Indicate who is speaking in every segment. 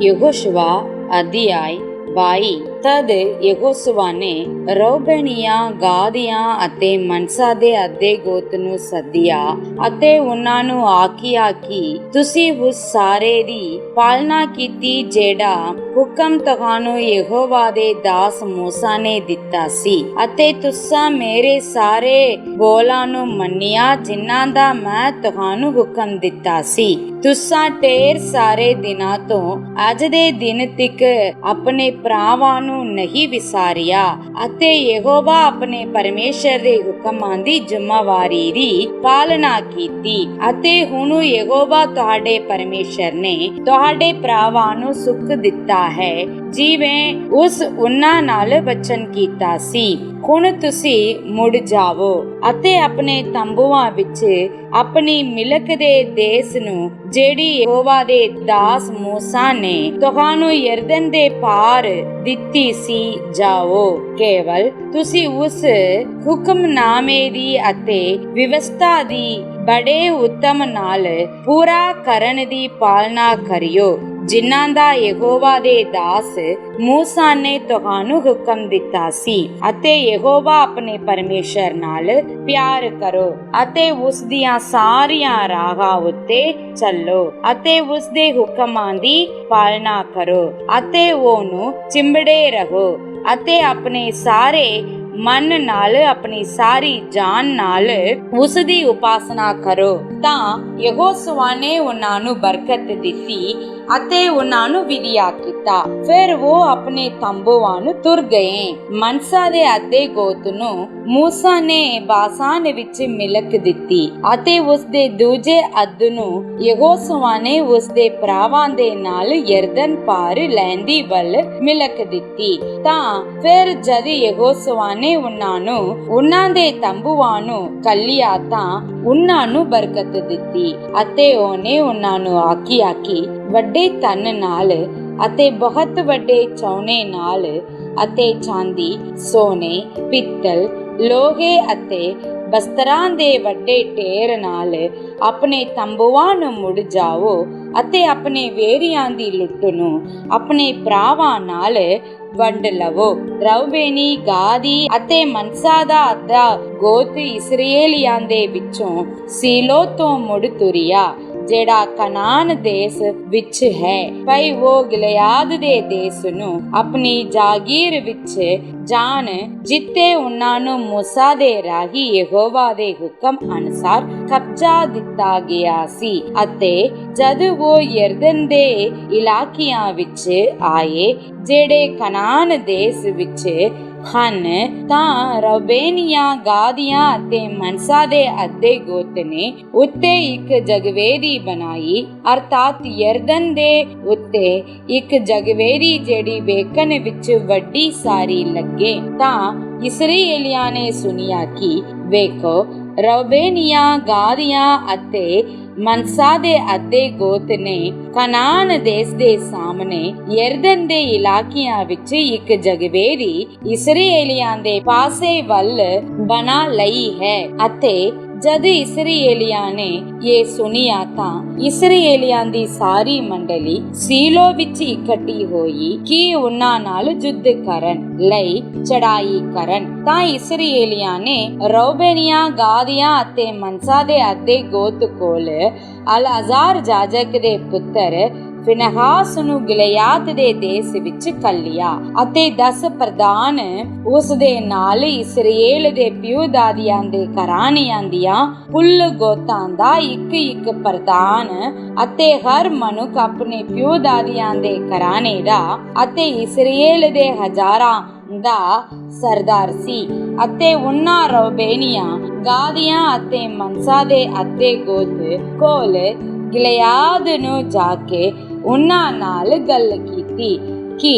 Speaker 1: यहोशुआ अध्याय 22। तद यहोशुआ ने ਰੂਬੇਨੀਆਂ, ਗਾਦੀਆਂ ਅਤੇ ਮਨਸਾ ਦੇ ਅੱਧੇ ਗੋਤ ਨੂੰ ਸੱਦਿਆ ਅਤੇ ਉਹਨਾਂ ਨੂੰ ਆਖਿਆ ਕਿ ਤੁਸੀਂ ਉਸ ਸਾਰੇ ਦੀ ਪਾਲਣਾ ਕੀਤੀ ਜਿਹੜਾ ਹੁਕਮ ਤੁਹਾਨੂੰ ਯਹੋਵਾ ਦੇ ਦਾਸ ਮੂਸਾ ਨੇ ਦਿੱਤਾ ਸੀ, ਅਤੇ ਤੁਸਾਂ ਮੇਰੇ ਸਾਰੇ ਬੋਲਾਂ ਨੂੰ ਮੰਨਿਆ ਜਿਨ੍ਹਾਂ ਦਾ ਮੈਂ ਤੁਹਾਨੂੰ ਹੁਕਮ ਦਿੱਤਾ ਸੀ। ਤੁਸਾਂ ਢੇਰ ਸਾਰੇ ਦਿਨਾਂ ਤੋਂ ਅੱਜ ਦੇ ਦਿਨ ਤੱਕ ਆਪਣੇ ਭਰਾਵਾਂ ਨੂੰ ਨਹੀਂ ਵਿਸਾਰਿਆ ਅਤੇ ਯਹੋਵਾ ਆਪਣੇ ਪਰਮੇਸ਼ਰ ਦੇ ਹੁਕਮਾਂ ਦੀ ਜ਼ਿੰਮੇਵਾਰੀ ਦੀ ਪਾਲਣਾ ਕੀਤੀ। ਅਤੇ ਹੁਣ ਯਹੋਵਾ ਤੁਹਾਡੇ ਪਰਮੇਸ਼ਰ ਨੇ ਤੁਹਾਡੇ ਭਰਾਵਾਂ ਨੂੰ ਸੁੱਖ ਦਿੱਤਾ ਹੈ, ਜਿਵੇਂ ਉਸ ਉਹਨਾਂ ਨਾਲ ਵਚਨ ਕੀਤਾ ਸੀ। ਹੁਣ ਤੁਸੀਂ ਮੁੜ ਜਾਵੋ ਅਤੇ ਆਪਣੇ ਤੰਬੂਆਂ ਵਿੱਚ ਆਪਣੀ ਮਿਲਕ ਦੇ ਦੇਸ ਨੂੰ, ਜਿਹੜੀ ਯਹੋਵਾ ਦੇ ਦਾਸ ਮੂਸਾ ਨੇ ਤੁਹਾਨੂੰ ਯਰਦਨ ਦੇ ਪਾਰ ਦਿੱਤੀ ਸੀ, ਜਾਓ। ਕੇਵਲ ਤੁਸੀਂ ਉਸ ਹੁਕਮਨਾਮੇ ਦੀ ਅਤੇ ਵਿਵਸਥਾ ਦੀ ਬੜੇ ਉਤਮ ਨਾਲ ਪੂਰਾ ਕਰਨ ਦੀ ਪਾਲਣਾ ਕਰਿਓ, ਜਿਨ੍ਹਾਂ ਦਾ ਯਹੋਵਾ ਦੇ ਦਾਸ ਮੂਸਾ ਨੇ ਤੁਹਾਨੂੰ ਹੁਕਮ ਦਿੱਤਾ ਸੀ। ਅਤੇ ਯਹੋਵਾ ਆਪਣੇ ਪਰਮੇਸ਼ਰ ਨਾਲ ਪਿਆਰ ਕਰੋ ਅਤੇ ਉਸ ਦੀਆਂ ਸਾਰੀਆਂ ਰਾਹਾਂ ਉੱਤੇ ਚੱਲੋ ਅਤੇ ਉਸ ਦੇ ਹੁਕਮਾਂ ਦੀ ਪਾਲਣਾ ਕਰੋ ਅਤੇ ਉਹਨੂੰ ਚਿੰਬੜੇ ਰਹੋ ਅਤੇ ਆਪਣੇ ਸਾਰੇ ਮਨ ਨਾਲ, ਆਪਣੀ ਸਾਰੀ ਜਾਨ ਨਾਲ ਉਸ ਦੀ ਉਪਾਸਨਾ ਕਰੋ। ਤਾਂ ਯਹੋਸ਼ੁਆ ਨੇ ਉਹਨਾਂ ਨੂੰ ਬਰਕਤ ਦਿੱਤੀ ਅਤੇ ਉਹਨਾਂ ਨੂੰ ਵਿਦਿਆ ਕੀਤਾ। ਫਿਰ ਉਹ ਆਪਣੇ ਤੰਬੂਆਂ ਨੂੰ ਤੁਰ ਗਏ। ਮਨਸਾ ਦੇ ਅੱਧੇ ਗੋਤ ਨੂੰ ਮੂਸਾ ਨੇ ਬਾਸਾਨ ਵਿੱਚ ਮਿਲਕ ਦਿੱਤੀ ਅਤੇ ਉਸ ਦੇ ਦੂਜੇ ਅੱਧ ਨੂੰ ਯਹੋਸ਼ੁਆ ਨੇ ਉਸ ਦੇ ਭਰਾਵਾਂ ਦੇ ਨਾਲ ਯਰਦਨ ਪਾਰ ਲੈਂਦੀ ਵੱਲ ਮਿਲਕ ਦਿੱਤੀ। ਤਾਂ ਫਿਰ ਜਦ ਯਹੋਸ਼ੁਆ ਨੇ ਉਹਨਾਂ ਨੂੰ ਉਹਨਾਂ ਦੇ ਤੰਬੂਆਂ ਨੂੰ ਕੱਲਿਆ ਤਾਂ ਉਹਨਾਂ ਨੂੰ ਬਰਕਤ ਦਿੱਤੀ ਅਤੇ ਉਹਨੇ ਉਹਨਾਂ ਨੂੰ ਆਖਿਆ ਕਿ ਵੱਡੇ ਧਨ ਨਾਲ ਅਤੇ ਬਹੁਤ ਵੱਡੇ ਚੌਨੇ ਨਾਲ ਅਤੇ ਚਾਂਦੀ, ਸੋਨੇ, ਪਿੱਤਲ, ਲੋਹੇ ਅਤੇ ਬਸਤਰਾਂ ਦੇ ਵੱਡੇ ਢੇਰ ਨਾਲ ਆਪਣੇ ਤੰਬੂਆਂ ਨੂੰ ਮੁੜ ਜਾਓ ਅਤੇ ਆਪਣੇ ਵੇਰੀਆਂ ਦੀ ਲੁੱਟ ਨੂੰ ਆਪਣੇ ਭਰਾਵਾਂ ਨਾਲ ਵੰਡ ਲਵੋ। ਰੂਬੇਨੀ, ਗਾਦੀ ਅਤੇ ਮਨਸਾ ਦਾ ਅੱਧਾ ਗੋਤ ਇਸਰਾਏਲੀਆਂ ਦੇ ਵਿੱਚੋਂ ਸੀਲੋ ਤੋਂ ਮੁੜ ਤੁਰਿਆ, ਜਿਹੜਾ ਕਨਾਨ ਦੇਸ ਵਿੱਚ ਹੈ, ਭਈ ਉਹ ਗਿਲਿਆਦ ਦੇ ਦੇਸ ਨੂੰ ਆਪਣੀ ਜਾਗੀਰ ਵਿੱਚ ਜਾਣ, ਜਿੱਥੇ ਉਹਨਾਂ ਨੂੰ ਮੂਸਾ ਦੇ ਰਾਹੀਂ ਯਹੋਵਾ ਦੇ ਹੁਕਮ ਅਨੁਸਾਰ ਕਬਜ਼ਾ ਦਿੱਤਾ ਗਿਆ ਸੀ। ਅਤੇ ਜਦ ਉਹ ਯਰਦਨ ਦੇ ਇਲਾਕਿਆਂ ਵਿੱਚ ਆਏ, ਜਿਹੜੇ ਕਨਾਨ ਦੇਸ ਵਿੱਚ ਹਨ, ਤਾਂ ਰੂਬੇਨੀਆਂ, ਗਾਦੀਆਂ ਅਤੇ ਮਨਸਾ ਦੇ ਅੱਧੇ ਗੋਤ ਨੇ ਉੱਤੇ ਇੱਕ ਜਗਵੇਦੀ ਬਣਾਈ, ਅਰਥਾਤ ਯਰਦਨ ਦੇ ਉੱਤੇ ਇੱਕ ਜਗਵੇਦੀ ਜਿਹੜੀ ਵੇਖਣ ਵਿੱਚ ਵੱਡੀ ਸਾਰੀ ਲੱਗੇ। ਤਾਂ ਇਸਰਾਏਲੀਆਂ ਨੇ ਸੁਣਿਆ ਕਿ ਵੇਖੋ, ਰੂਬੇਨੀਆਂ, ਗਾਦੀਆਂ ਅਤੇ ਮਨਸਾ ਦੇ ਅੱਧੇ ਗੋਤ ਨੇ ਕਨਾਨ ਦੇਸ ਦੇ ਸਾਹਮਣੇ ਯਰਦਨ ਦੇ ਇਲਾਕਿਆਂ ਵਿੱਚ ਇੱਕ ਜਗਵੇਦੀ ਇਸਰਾਏਲੀਆਂ ਦੇ ਪਾਸੇ ਵੱਲ ਬਣਾ ਲਈ ਹੈ। ਅਤੇ ਜਦ ਇਸਰਾਏਲੀਆਂ ਨੇ ਇਹ ਸੁਣਿਆ ਤਾਂ ਇਸਰਾਏਲੀਆਂ ਦੀ ਸਾਰੀ ਮੰਡਲੀ ਸੀਲੋ ਵਿੱਚ ਇਕੱਠੀ ਹੋਈ ਕਿ ਉਹਨਾਂ ਨਾਲ ਯੁੱਧ ਕਰਨ ਲਈ ਚੜਾਈ ਕਰਨ। ਤਾਂ ਇਸਰਾਏਲੀਆਂ ਨੇ ਰੂਬੇਨੀਆਂ, ਗਾਦੀਆਂ ਅਤੇ ਮਨਸਾ ਦੇ ਅੱਧੇ ਗੋਤ ਕੋਲ ਅਲਾਜ਼ਾਰ ਜਾਜਕ ਦੇ ਪੁੱਤਰ ਫਿਨਹਾਸ ਨੂੰ ਗਿਲਿਆਦ ਦੇ ਦੇਸ ਵਿੱਚ ਕੱਲਿਆ ਅਤੇ 10 ਪ੍ਰਧਾਨ ਉਸ ਦੇ ਨਾਲ ਇਸਰਾਏਲ ਦੇ ਪਿਓ ਦਾਦਿਆਂ ਦੇ ਘਰਾਣਿਆਂ ਦੀਆਂ ਕੁੱਲ ਗੋਤਾਂ ਦਾ ਇੱਕ ਪ੍ਰਧਾਨ ਅਤੇ ਹਰ ਮਨੁੱਖ ਆਪਣੇ ਪਿਓ ਦਾਦਿਆਂ ਦੇ ਘਰਾਣੇ ਦਾ ਅਤੇ ਇਸਰਾਏਲ ਦੇ ਹਜ਼ਾਰਾਂ ਦਾ ਸਰਦਾਰ ਸੀ। ਅਤੇ ਉਹਨਾਂ ਰੂਬੇਨੀਆਂ, ਗਾਦੀਆਂ ਅਤੇ ਮਨਸਾ ਦੇ ਅੱਧੇ ਗੋਤ ਕੋਲ ਗਿਲਿਆਦ ਨੂੰ ਜਾ ਕੇ ਉਹਨਾਂ ਨਾਲ ਗੱਲ ਕੀਤੀ ਕਿ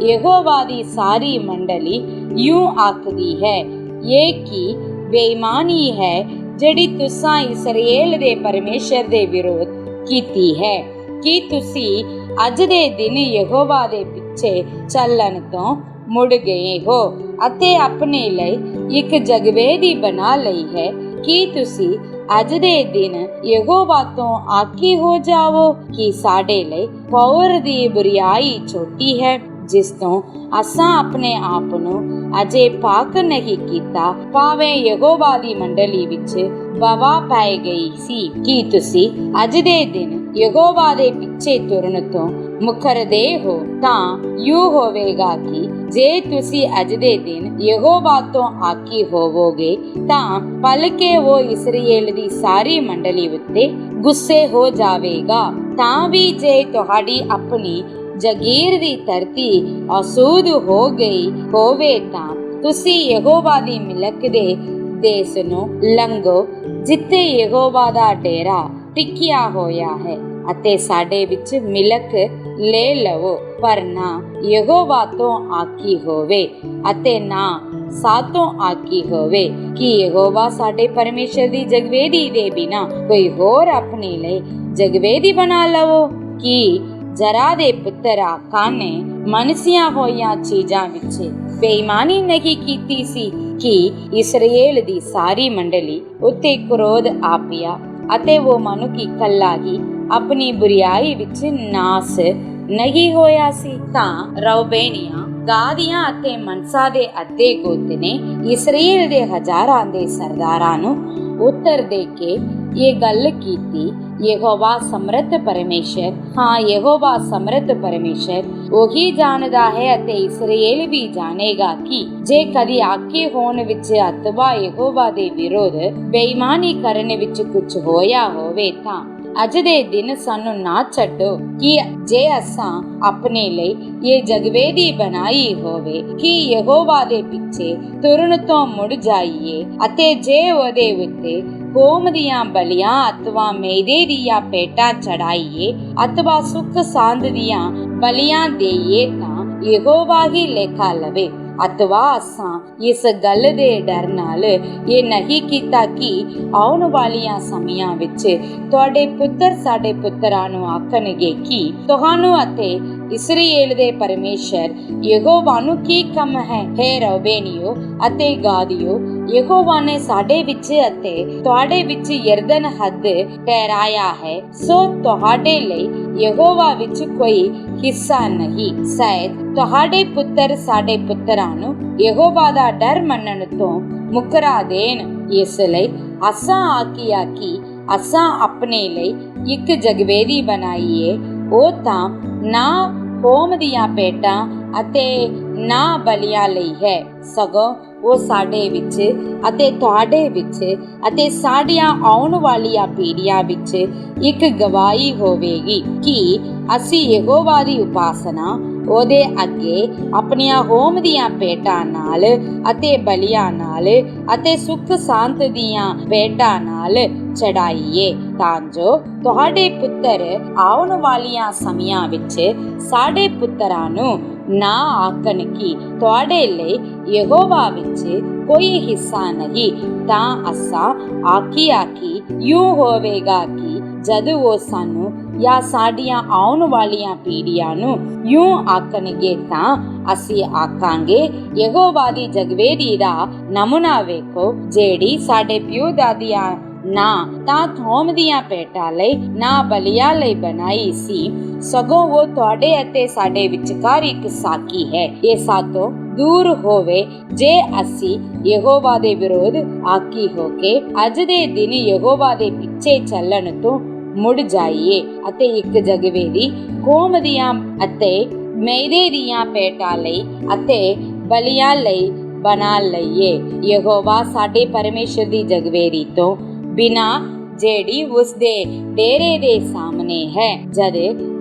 Speaker 1: ਯਹੋਵਾ ਦੀ ਸਾਰੀ ਮੰਡਲੀ ਯੂੰ ਆਖਦੀ ਹੈ, ਇਹ ਕੀ ਬੇਈਮਾਨੀ ਹੈ ਜਿਹੜੀ ਤੁਸਾਂ ਇਸਰਾਏਲ ਦੇ ਪਰਮੇਸ਼ਰ ਦੇ ਵਿਰੋਧ ਕੀਤੀ ਹੈ, ਕਿ ਤੁਸੀਂ ਅੱਜ ਦੇ ਦਿਨ ਯਹੋਵਾ ਦੇ ਪਿੱਛੇ ਚੱਲਣ ਤੋਂ ਮੁੜ ਗਏ ਹੋ ਅਤੇ ਆਪਣੇ ਲਈ ਇੱਕ ਜਗਵੇਦੀ ਬਣਾ ਲਈ ਹੈ, ਕਿ ਤੁਸੀਂ ਅੱਜ ਦੇ ਦਿਨ ਯਹੋਵਾ ਤੋਂ ਆਕੀ ਹੋ ਜਾਵੋ ਕਿ ਸਾਡੇ ਲਈ ਪੌਰ ਦੀ ਬੁਰੀਆਈ ਛੋਟੀ ਹੈ, ਜਿਸ ਤੋਂ ਅਸਾਂ ਆਪਣੇ ਆਪ ਨੂੰ ਅਜੇ ਪਾਕ ਨਹੀਂ ਕੀਤਾ, ਭਾਵੇਂ ਯਹੋਵਾ ਦੀ ਮੰਡਲੀ ਵਿੱਚ ਗਵਾਹ ਪਾਈ ਗਈ ਸੀ ਕਿ ਤੁਸੀਂ ਅੱਜ ਦੇ ਦਿਨ ਯਹੋਵਾ ਦੇ ਪਿੱਛੇ ਤੁਰਨ ਤੋਂ ਮੁਕਰਦੇ ਹੋ। ਤਾਂ ਯੂ ਹੋਵੇਗਾ ਕਿ ਜੇ ਤੁਸੀਂ ਅੱਜ ਦੇ ਦਿਨ ਯਹੋਵਾ ਤੋਂ ਆਕੀ ਹੋਵੋਗੇ ਤਾਂ ਭਲਕੇ ਉਹ ਇਸਰਾਏਲ ਦੀ ਸਾਰੀ ਮੰਡਲੀ ਉੱਤੇ ਗੁੱਸੇ ਹੋ ਜਾਵੇਗਾ। ਤਾਂ ਵੀ ਜੇ ਤੁਹਾਡੀ ਆਪਣੀ ਜਗੀਰ ਦੀ ਧਰਤੀ ਅਸੂਦ ਹੋ ਗਈ ਹੋਵੇ ਤਾਂ ਤੁਸੀਂ ਯਹੋਵਾ ਦੀ ਮਿਲਕ ਦੇ ਦੇਸ ਨੂੰ ਲੰਘੋ, ਜਿੱਥੇ ਯਹੋਵਾ ਦਾ ਡੇਰਾ ਟਿਕਿਆ ਹੋਇਆ ਹੈ, ਅਤੇ ਸਾਡੇ ਵਿੱਚ ਮਿਲਕ ਲੈ ਲਵੋ। ਪਰ ਨਾ ਯਹੋਵਾ ਤੋਂ ਆਕੀ ਹੋਵੇ ਅਤੇ ਨਾ ਸਾਤੋਂ ਆਕੀ ਹੋਵੇ ਕਿ ਯਹੋਵਾ ਸਾਡੇ ਪਰਮੇਸ਼ਰ ਦੀ ਜਗਵੇਦੀ ਦੇ ਬਿਨਾ ਕੋਈ ਹੋਰ ਆਪਣੇ ਲਈ ਜਗਵੇਦੀ ਬਣਾ ਲਵੋ। ਕਿ ਜ਼ਰਾ ਦੇ ਪੁੱਤਰ ਆਕਾਂ ਨੇ ਮਨਸੀਆਂ ਹੋਈਆਂ ਚੀਜ਼ਾਂ ਵਿੱਚ ਬੇਈਮਾਨੀ ਨਹੀਂ ਕੀਤੀ ਸੀ ਕਿ ਇਸਰਾਏਲ ਦੀ ਸਾਰੀ ਮੰਡਲੀ ਉੱਤੇ ਕ੍ਰੋਧ ਆ ਪਿਆ ਅਤੇ ਉਹ ਮਨੁੱਖੀ ਕੱਲਾ ਹੀ ਆਪਣੀ ਬੁਰੀਆਈ ਵਿੱਚ ਨਾਸ ਨਹੀਂ ਹੋਇਆ ਸੀ। ਤਾਂ ਰੂਬੇਨੀਆਂ, ਗਾਦੀਆਂ ਅਤੇ ਮਨਸਾ ਦੇ ਅੱਧੇ ਗੋਤ ਨੇ ਇਸਰਾਏਲ ਦੇ ਹਜ਼ਾਰਾਂ ਦੇ ਸਰਦਾਰਾਂ ਨੂੰ ਉੱਤਰ ਦੇ ਕੇ ਇਹ ਗੱਲ ਕੀਤੀ, ਯਹੋਵਾ ਸਮਰੱਥ ਪਰਮੇਸ਼ਰ, ਹਾਂ ਯਹੋਵਾ ਸਮਰੱਥ ਪਰਮੇਸ਼ਰ ਉਹੀ ਜਾਣਦਾ ਹੈ ਅਤੇ ਇਸਰਾਏਲ ਵੀ ਜਾਣੇਗਾ ਕਿ ਜੇ ਕਦੀ ਆਕੇ ਹੋਣ ਵਿੱਚ ਅਥਵਾ ਯਹੋਵਾ ਦੇ ਵਿਰੋਧ ਬੇਈਮਾਨੀ ਕਰਨ ਵਿੱਚ ਕੁਝ ਹੋਇਆ ਹੋਵੇ ਤਾਂ ਅੱਜ ਦੇ ਦਿਨ ਸਾਨੂੰ ਨਾ ਛੱਡੋ ਕਿ ਜੇ ਅਸਾਂ ਆਪਣੇ ਲਈ ਇਹ ਜਗਵੇਦੀ ਬਣਾਈ ਹੋਵੇ ਕਿ ਯਹੋਵਾ ਦੇ ਪਿੱਛੇ ਤੁਰਨ ਤੋਂ ਮੁੜ ਜਾਈਏ, ਅਤੇ ਜੇ ਉਹਦੇ ਉੱਤੇ ਹੋਮ ਦੀਆਂ ਬਲੀਆਂ ਅਥਵਾ ਮੈਦੇ ਦੀਆਂ ਭੇਟਾਂ ਚੜਾਈਏ ਅਥਵਾ ਸੁੱਖ ਸਾਂਦ ਦੀਆਂ ਬਲੀਆਂ ਦੇਈਏ ਤਾਂ ਯਹੋਵਾ ਹੀ ਲੇਖਾ ਲਵੇ। ਅਥਵਾ ਅਸਾਂ ਇਸ ਗੱਲ ਦੇ ਡਰ ਨਾਲ ਇਹ ਨਹੀਂ ਕੀਤਾ ਕਿ ਆਉਣ ਵਾਲੀਆਂ ਸਮਿਆਂ ਵਿੱਚ ਤੁਹਾਡੇ ਪੁੱਤਰ ਸਾਡੇ ਪੁੱਤਰਾਂ ਨੂੰ ਆਖਣਗੇ ਕਿ ਤੁਹਾਨੂੰ ਅਤੇ ਇਸਰਾਏਲ ਦੇ ਪਰਮੇਸ਼ਰ ਯਹੋਵਾ ਨੂੰ ਕੀ ਕੰਮ ਹੈ। ਹੇ ਰੂਬੇਨੀਓ ਅਤੇ ਗਾਦੀਓ, ਯਹੋਵਾ ਨੇ ਸਾਡੇ ਵਿੱਚ ਅਤੇ ਤੁਹਾਡੇ ਵਿੱਚ ਯਰਦਨ ਹੱਦ ਠਹਿਰਾਇਆ ਹੈ, ਸੋ ਤੁਹਾਡੇ ਲਈ ਯਹੋਵਾ ਵਿੱਚ ਕੋਈ ਹਿੱਸਾ ਨਹੀਂ। ਸ਼ਾਇਦ ਤੁਹਾਡੇ ਪੁੱਤਰ ਸਾਡੇ ਪੁੱਤਰਾਂ ਨੂੰ ਯਹੋਵਾ ਦਾ ਡਰ ਮੰਨਣ ਤੋਂ ਮੁਕਰਾ ਦੇਣ। ਇਸ ਲਈ ਅਸਾਂ ਆਖਿਆ ਕਿ ਅਸਾਂ ਆਪਣੇ ਲਈ ਇੱਕ ਜਗਵੇਦੀ ਬਣਾਈਏ, ਉਹ ਤਾਂ ਨਾ ਹੋਮ ਦੀਆਂ ਭੇਟਾਂ ਅਤੇ ਨਾ ਬਲੀਆਂ ਲਈ ਹੈ, ਸਗੋਂ ਉਹ ਸਾਡੇ ਵਿੱਚ ਅਤੇ ਤੁਹਾਡੇ ਵਿੱਚ ਅਤੇ ਸਾਡੀਆਂ ਆਉਣ ਵਾਲੀਆਂ ਪੀੜ੍ਹੀਆਂ ਵਿੱਚ ਇੱਕ ਗਵਾਹੀ ਹੋਵੇਗੀ ਕਿ ਅਸੀਂ ਯਹੋਵਾ ਦੀ ਉਪਾਸਨਾ ਉਹਦੇ ਅੱਗੇ ਆਪਣੀਆਂ ਹੋਮ ਦੀਆਂ ਭੇਟਾਂ ਨਾਲ ਅਤੇ ਬਲੀਆਂ ਨਾਲ ਅਤੇ ਸੁੱਖ ਸ਼ਾਂਤ ਦੀਆਂ ਭੇਟਾਂ ਨਾਲ ਚੜਾਈਏ, ਤਾਂ ਜੋ ਤੁਹਾਡੇ ਪੁੱਤਰ ਆਉਣ ਵਾਲੀਆਂ ਸਮਿਆਂ ਵਿੱਚ ਸਾਡੇ ਪੁੱਤਰਾਂ ਨੂੰ ਨਾ ਆਖਣ ਕਿ ਤੁਹਾਡੇ ਲਈ ਯਹੋਵਾ ਵਿੱਚ ਕੋਈ ਹਿੱਸਾ ਨਹੀਂ। ਤਾਂ ਅਸਾਂ ਆਖਿਆ ਕਿ ਯੂ ਹੋਵੇਗਾ ਕਿ ਜਦ ਉਹ ਸਾਨੂੰ ਜਾਂ ਸਾਡੀਆਂ ਆਉਣ ਵਾਲੀਆਂ ਪੀੜ੍ਹੀਆਂ ਨੂੰ ਯੂ ਆਖਣਗੇ ਤਾਂ ਅਸੀਂ ਆਖਾਂਗੇ, ਯਹੋਵਾ ਦੀ ਜਗਵੇਦੀ ਦਾ ਨਮੂਨਾ ਵੇਖੋ, ਜਿਹੜੀ ਸਾਡੇ ਪਿਓ ਦਾਦੀਆਂ ਨਾ ਤਾਂ ਥੋਮ ਦੀਆਂ ਭੇਟਾਂ ਲਈ ਨਾ ਬਲੀਆਂ ਲਈ ਬਣਾਈ ਸੀ, ਸਗੋਂ ਉਹ ਤੁਹਾਡੇ ਅਤੇ ਸਾਡੇ ਵਿਚਕਾਰ ਇੱਕ ਸਾਕੀ ਹੈ। ਇਹ ਸਾਤੋਂ ਦੂਰ ਹੋਵੇ ਜੇ ਅਸੀਂ ਯਹੋਵਾ ਦੇ ਵਿਰੋਧ ਆਕੀ ਹੋ ਕੇ ਅੱਜ ਦੇ ਦਿਨ ਯਹੋਵਾ ਦੇ ਪਿੱਛੇ ਚੱਲਣ ਤੋਂ ਮੁੜ ਜਾਈਏ ਅਤੇ ਇੱਕ ਜਗਵੇਦੀ ਹੋਮ ਦੀਆਂ ਅਤੇ ਮੈਦੇ ਦੀਆਂ ਭੇਟਾਂ ਲਈ ਅਤੇ ਬਲੀਆਂ ਲਈ ਬਣਾ ਲਈਏ। ਯਹੋਵਾ ਸਾਡੇ ਪਰਮੇਸ਼ਰ ਦੀ ਜਗਵੇਦੀ ਤੋਂ ਬਿਨਾ ਜਿਹੜੀ ਉਸਦੇ ਡੇਰੇ ਦੇ ਸਾਹਮਣੇ ਹੈ, ਜਦ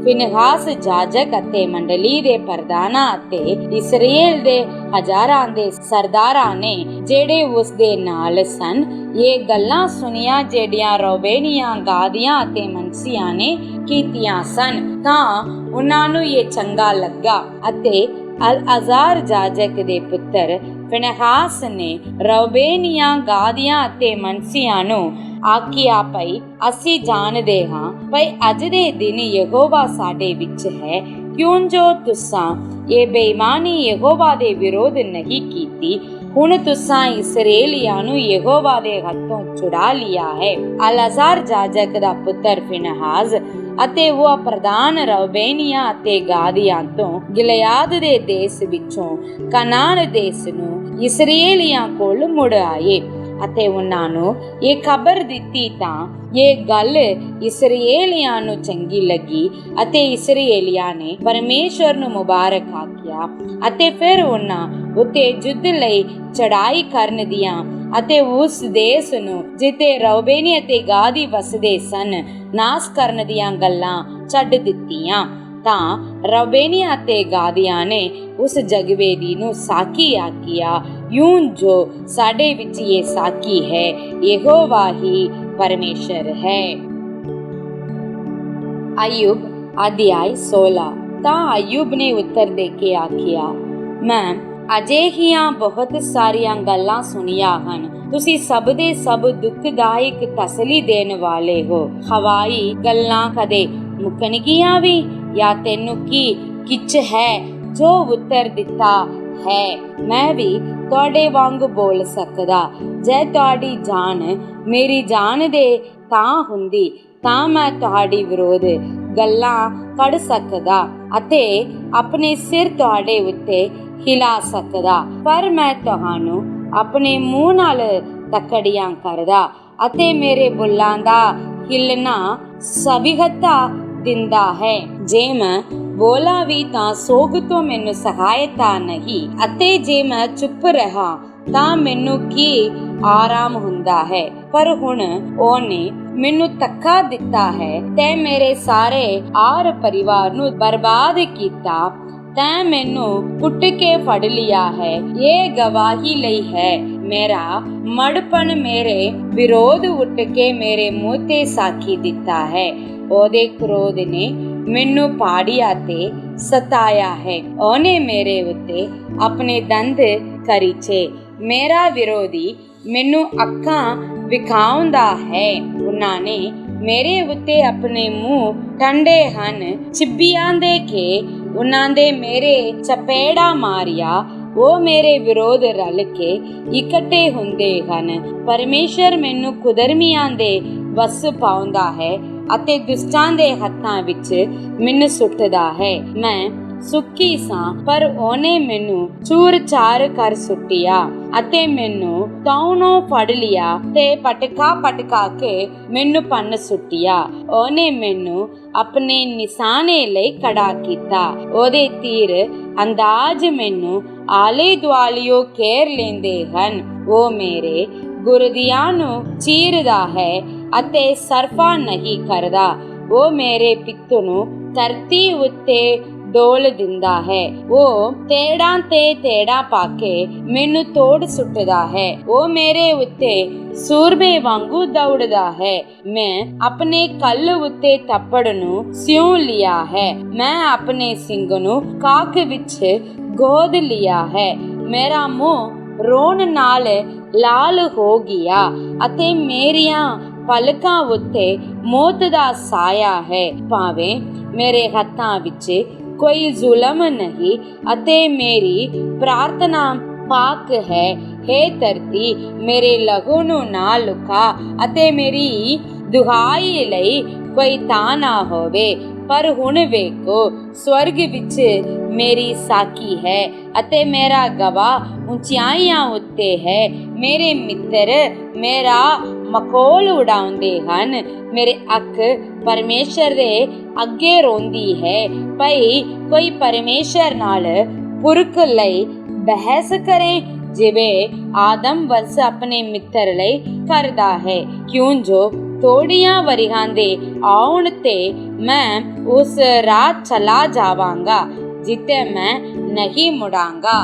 Speaker 1: ਫਿਨਹਾਸ ਜਾਜਕ ਅਤੇ ਮੰਡਲੀ ਦੇ ਪ੍ਰਧਾਨਾਂ ਅਤੇ ਇਸਰਾਏਲ ਦੇ ਹਜ਼ਾਰਾਂ ਦੇ ਸਰਦਾਰਾਂ ਨੇ ਜਿਹੜੇ ਉਸਦੇ ਨਾਲ ਸਨ ਇਹ ਗੱਲਾਂ ਸੁਣੀਆਂ ਜਿਹੜੀਆਂ ਰੂਬੇਨੀਆਂ, ਗਾਦੀਆਂ ਅਤੇ ਮਨਸੀਆਂ ਨੇ ਕੀਤੀਆਂ ਸਨ, ਤਾਂ ਉਹਨਾਂ ਨੂੰ ਇਹ ਚੰਗਾ ਲੱਗਾ ਅਤੇ ਅਲਆਜ਼ਾਰ ਜਾਜਕ ਦੇ ਪੁੱਤਰ ਫਿਨਹਾਸ ਨੇ ਰੂਬੇਨੀਆਂ, ਗਾਦੀਆਂ ਅਤੇ ਮਨਸੀਆਂ ਨੂੰ ਆਖਿਆ, ਭਈ ਅਸੀਂ ਜਾਣਦੇ ਹਾਂ ਭਈ ਅੱਜ ਦੇ ਦਿਨ ਯਹੋਵਾ ਸਾਡੇ ਵਿੱਚ ਹੈ, ਕਿਉਂ ਜੋ ਤੁਸਾਂ ਇਹ ਬੇਈਮਾਨੀ ਯਹੋਵਾ ਦੇ ਵਿਰੋਧ ਨਹੀਂ ਕੀਤੀ। ਹੁਣ ਤੁਸਾਂ ਇਸਰਾਏਲੀਆਂ ਨੂੰ ਯਹੋਵਾ ਦੇ ਹੱਥੋਂ ਛੁਡਾ ਲਿਆ ਹੈ। ਅਲਾਜ਼ਾਰ ਜਾਜਕ ਦਾ ਪੁੱਤਰ ਫਿਨਹਾਸ ਅਤੇ ਉਹ ਪ੍ਰਧਾਨ ਰੂਬੇਨੀਆਂ ਅਤੇ ਗਾਦੀਆਂ ਤੋਂ ਗਿਲਿਆਦ ਦੇ ਦੇਸ਼ ਵਿੱਚੋਂ ਕਨਾਨ ਦੇਸ਼ ਨੂੰ ਇਸਰਾਏਲੀਆਂ ਕੋਲ ਮੁੜ ਆਏ ਅਤੇ ਉਹਨਾਂ ਨੂੰ ਇਹ ਖਬਰ ਦਿੱਤੀ ਤਾਂ ਇਹ ਗੱਲ ਇਸਰਾਏਲੀਆਂ ਨੂੰ ਚੰਗੀ ਲੱਗੀ ਅਤੇ ਇਸਰਾਏਲੀਆਂ ਨੇ ਪਰਮੇਸ਼ਰ ਨੂੰ ਮੁਬਾਰਕ ਆਖਿਆ ਅਤੇ ਫਿਰ ਉਹਨਾਂ ਉੱਤੇ ਯੁੱਧ ਲਈ ਚੜਾਈ ਕਰਨ ਦੀਆਂ ਅਤੇ ਉਸ ਦੇਸ਼ ਨੂੰ ਜਿੱਥੇ ਰੂਬੇਨੀ ਅਤੇ ਗਾਦੀ ਵਸਦੇ ਸਨ ਨਾਸ ਕਰਨ ਦੀਆਂ ਗੱਲਾਂ ਛੱਡ ਦਿੱਤੀਆਂ। ਤਾਂ ਰੂਬੇਨੀ ਅਤੇ ਗਾਦੀਆਂ ਨੇ ਉਸ ਜਗਵੇਦੀ ਨੂੰ ਸਾਕੀ ਆਖਿਆ, यूं जो साडे विच ये साकी है, यहोवा ही परमेश्वर है। अय्यूब अध्याय 16। ਤਾਂ ਅਯੂਬ ਨੇ ਉੱਤਰ ਦੇ ਕੇ ਆਖਿਆ, ਮੈਂ ਅਜਿਹੀਆਂ ਬਹੁਤ ਸਾਰੀਆਂ ਗੱਲਾਂ ਸੁਣੀਆਂ ਹਨ। ਤੁਸੀਂ ਸਭ ਦੇ ਸਭ ਦੁਖਦਾਇਕ ਤਸਲੀ ਦੇਣ ਵਾਲੇ ਹੋ। ਹਵਾਈ ਗੱਲਾਂ ਕਦੇ ਮੁੱਕਣਗੀਆਂ ਵੀ, ਜਾਂ ਤੈਨੂੰ ਕੀ ਕਿਛ ਹੈ ਜੋ ਉੱਤਰ ਦਿੱਤਾ ਹੈ? ਮੈਂ ਵੀ ਤੁਹਾਡੇ ਵਾਂਗ ਬੋਲ ਸਕਦਾ। ਜੇ ਤੁਹਾਡੀ ਜਾਨ ਮੇਰੀ ਜਾਨ ਦੇ ਤਾਂ ਹੁੰਦੀ ਤਾਂ ਮੈਂ ਤੁਹਾਡੀ ਵਿਰੋਧ ਗੱਲਾਂ ਕੱਢ ਸਕਦਾ ਅਤੇ ਆਪਣੇ ਸਿਰ ਤੁਹਾਡੇ ਉੱਤੇ ਹਿਲਾ ਸਕਦਾ, ਪਰ ਮੈਂ ਤੁਹਾਨੂੰ ਆਪਣੇ ਮੂੰਹ ਨਾਲ ਤਕੜੀਆਂ ਕਰਦਾ ਅਤੇ ਮੇਰੇ ਬੁੱਲਾਂ ਦਾ ਹਿਲਣਾ ਸਵੀਹਤਾ ਦਿੰਦਾ ਹੈ। ਜੇ ਮੈਂ ਬੋਲਾਂ ਵੀ ਤਾਂ ਸੋਗ ਤੋਂ ਮੈਨੂੰ ਸਹਾਇਤਾ ਨਹੀਂ, ਅਤੇ ਜੇ ਮੈਂ ਚੁੱਪ ਰਹਾ ਤਾਂ ਮੈਨੂੰ ਕੀ ਆਰਾਮ ਹੁੰਦਾ ਹੈ। ਪਰ ਹੁਣ ਉਹਨੇ ਮੈਨੂੰ ਧੱਕਾ ਦਿੱਤਾ ਹੈ ਤੇ ਮੇਰੇ ਸਾਰੇ ਆਰ ਪਰਿਵਾਰ ਨੂੰ ਬਰਬਾਦ ਕੀਤਾ। ਤੈਂ ਮੈਨੂੰ ਕੁੱਟ ਕੇ ਫੜ ਲਿਆ ਹੈ। ਇਹ ਗਵਾਹੀ ਲਈ ਹੈ, ਮੇਰਾ ਮੜਪਨ ਮੇਰੇ ਵਿਰੋਧ ਉੱਠ ਕੇ ਮੇਰੇ ਮੂੰਹ ਤੇ ਸਾਖੀ ਦਿੱਤਾ ਹੈ। ਉਹਦੇ ਕ੍ਰੋਧ ਨੇ ਮੈਨੂੰ ਪਾੜਿਆ ਤੇ ਸਤਾਇਆ ਹੈ। ਉਹਨੇ ਮੇਰੇ ਉੱਤੇ ਆਪਣੇ ਦੰਦ ਕਰੀਚੇ। ਮੇਰਾ ਵਿਰੋਧੀ ਮੈਨੂੰ ਅੱਖਾਂ ਵਿਖਾਉਂਦਾ ਹੈ। ਉਹਨਾਂ ਨੇ ਮੇਰੇ ਉੱਤੇ ਆਪਣੇ ਮੂੰਹ ਠੰਡੇ ਹਨ ਚਿੱਬੀਆਂ ਦੇ ਕੇ ਉਹਨਾਂ ਦੇ ਮੇਰੇ ਚਪੇੜਾ ਮਾਰਿਆ। ਉਹ ਮੇਰੇ ਵਿਰੋਧ ਰਲ ਕੇ ਇਕੱਠੇ ਹੁੰਦੇ ਹਨ। ਪਰਮੇਸ਼ਰ ਮੈਨੂੰ ਕੁਦਰਮੀਆਂ ਦੇ ਵਸ ਪਾਉਂਦਾ ਹੈ ਅਤੇ ਦੁਸ਼ਟਾਂ ਦੇ ਹੱਥਾਂ ਵਿੱਚ ਮੈਨੂੰ ਸੁੱਟਦਾ ਹੈ। ਮੈਂ ਸੁੱਕੀ ਸਾਂ, ਪਰ ਉਹਨੇ ਮੈਨੂੰ ਚੂਰ-ਚਾਰ ਕਰ ਸੁੱਟਿਆ ਅਤੇ ਮੈਨੂੰ ਤੌਣੋਂ ਫੜ ਲਿਆ ਤੇ ਪਟਕਾ ਕੇ ਮੈਨੂੰ ਭੰਨ ਸੁੱਟਿਆ। ਉਹਨੇ ਮੈਨੂੰ ਆਪਣੇ ਨਿਸ਼ਾਨੇ ਲਈ ਖੜਾ ਕੀਤਾ। ਉਹਦੇ ਤੀਰ ਅੰਦਾਜ਼ ਮੈਨੂੰ ਆਲੇ ਦੁਆਲਿਓ ਘੇਰ ਲੈਂਦੇ ਹਨ। ਉਹ ਮੇਰੇ ਗੁਰਦਿਆਂ ਨੂੰ ਚੀਰਦਾ ਹੈ ਅਤੇ ਸਰਫਾ ਨਹੀਂ ਕਰਦਾ। ਉਹ ਮੇਰੇ ਪਿੱਤ ਨੂੰ ਧਰਤੀ ਉੱਤੇ ਡੋਲ ਦਿੰਦਾ ਹੈ। ਉਹ ਤੇੜਾਂ ਤੇ ਤੇੜਾਂ ਪਾ ਕੇ ਮੈਨੂੰ ਤੋੜ ਸੁੱਟਦਾ ਹੈ। ਉਹ ਮੇਰੇ ਉੱਤੇ ਸੂਰਮੇ ਵਾਂਗੂ ਦੌੜਦਾ ਹੈ। ਮੈਂ ਆਪਣੇ ਕਲ ਉੱਤੇ ਥੱਪੜ ਨੂੰ ਸਿਉਂ ਲਿਆ ਹੈ। ਮੈਂ ਆਪਣੇ ਸਿੰਗ ਨੂੰ ਕਾਖ ਵਿੱਚ ਗੋਦ ਲਿਆ ਹੈ। ਮੇਰਾ ਮੂੰਹ ਰੋਣ ਨਾਲ ਲਾਲ ਹੋ ਗਿਆ ਅਤੇ ਮੇਰੀਆਂ ਪਲਕਾਂ ਉੱਤੇ ਮੌਤ ਦਾ ਸਾਇਆ ਹੈ। ਭਾਵੇਂ ਮੇਰੇ ਹੱਥਾਂ ਵਿੱਚ ਕੋਈ ਜ਼ੁਲਮ ਨਹੀਂ ਅਤੇ ਮੇਰੀ ਪ੍ਰਾਰਥਨਾ ਪਾਕ ਹੈ। ਹੇ ਧਰਤੀ, ਮੇਰੇ ਲਹੂ ਨੂੰ ਨਾ ਲੁਕਾ ਅਤੇ ਮੇਰੀ ਦੁਹਾਈ ਲਈ ਕੋਈ ਤਾਂ ਨਾ ਹੋਵੇ। ਪਰ ਹੁਣ ਵੇਖੋ, ਸਵਰਗ ਵਿੱਚ ਮੇਰੀ ਸਾਕੀ ਹੈ ਅਤੇ ਮੇਰਾ ਗਵਾਹ ਉਚਾਈਆਂ ਉੱਤੇ ਹੈ। ਮੇਰੇ ਮਿੱਤਰ ਮੇਰਾ ਮਖੌਲ ਉਡਾਉਂਦੇ ਹਨ। ਮੇਰੇ ਅੱਖ ਪਰਮੇਸ਼ਰ ਦੇ ਅੱਗੇ ਰੋਂਦੀ ਹੈ। ਭਈ ਕੋਈ ਪਰਮੇਸ਼ਰ ਨਾਲ ਪੁਰਖ ਲਈ ਬਹਿਸ ਕਰੇ, ਜਿਵੇਂ ਆਦਮ ਵੰਸ਼ ਆਪਣੇ ਮਿੱਤਰ ਲਈ ਕਰਦਾ ਹੈ। ਕਿਉਂ ਜੋ ਥੋੜੀਆਂ ਵਰਿਆਂ ਦੇ ਆਉਣ ਤੇ ਮੈਂ ਉਸ ਰਾਹ ਚਲਾ ਜਾਵਾਂਗਾ ਜਿੱਥੇ ਮੈਂ ਨਹੀਂ ਮੁੜਾਂਗਾ।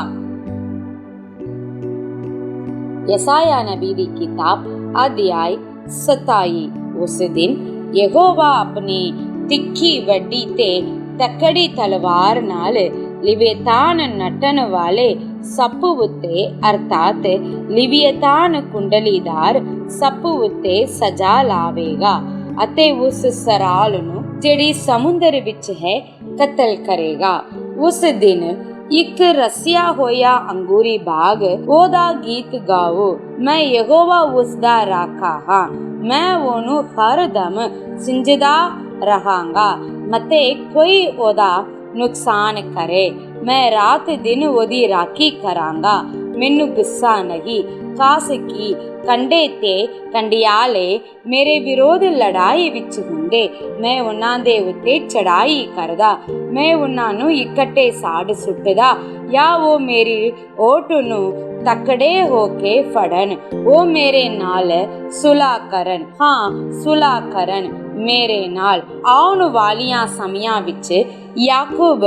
Speaker 1: ਯਸਾਇਆ ਨਬੀ ਦੀ ਕਿਤਾਬ ਅਧਿਆਇ 27। ਉਸ ਦਿਨ ਯਹੋਵਾ ਆਪਣੀ ਤਿੱਖੀ ਵੱਡੀ ਤੇ ਤਕੜੀ ਤਲਵਾਰ ਨਾਲ ਲਿਵਿਆਤਾਨ ਨੱਟਣ ਵਾਲੇ ਸੱਪ ਉੱਤੇ ਅਰਥਾਤ ਲਿਵਿਆਤਾਨ ਕੁੰਡਲੀਦਾਰ ਸੱਪ ਉੱਤੇ ਸਜ਼ਾ ਲਾਵੇਗਾ ਅਤੇ ਉਸ ਸਰਾਲ ਨੂੰ ਜਿਹੜੀ ਸਮੁੰਦਰ ਵਿੱਚ ਹੈ ਕਤਲ ਕਰੇਗਾ। ਉਸ ਦਿਨ ਇੱਕ ਰਸਿਆ ਹੋਇਆ ਅੰਗੂਰੀ ਬਾਗ, ਉਹਦਾ ਗੀਤ ਗਾਓ। ਮੈਂ ਯਹੋਵਾ ਉਸ ਦਾ ਰਾਖਾ ਹਾਂ, ਮੈਂ ਉਹਨੂੰ ਹਰ ਦਮ ਸਿੰਜਦਾ ਰਹਾਂਗਾ ਅਤੇ ਕੋਈ ਉਹਦਾ ਨੁਕਸਾਨ ਕਰੇ। ਮੈਂ ਰਾਤ ਦਿਨ ਉਹਦੀ ਰਾਖੀ ਕਰਾਂਗਾ, ਮੈਨੂੰ ਗੁੱਸਾ ਨਹੀਂ। ਕਾਸ ਕੀ ਕੰਡੇ ਤੇ ਕੰਡਿਆਲੇ ਮੇਰੇ ਵਿਰੋਧ ਲੜਾਈ ਵਿੱਚ ਹੁੰਦੇ, ਮੈਂ ਉਹਨਾਂ ਦੇ ਉੱਤੇ ਚੜਾਈ ਕਰਦਾ। ਮੈਂ ਉਹਨਾਂ ਨੂੰ ਇਕੱਠੇ ਸਾੜ ਸੁੱਟਦਾ, ਜਾਂ ਉਹ ਮੇਰੀ ਓਟ ਨੂੰ ਤਕੜੇ ਹੋ ਕੇ ਫੜਨ। ਉਹ ਮੇਰੇ ਨਾਲ ਸੁਲ੍ਹਾ ਕਰਨ, ਹਾਂ ਸੁਲ੍ਹਾ ਕਰਨ ਮੇਰੇ ਨਾਲ। ਆਉਣ ਵਾਲੀਆਂ ਸਮਿਆਂ ਵਿੱਚ ਯਾਕੂਬ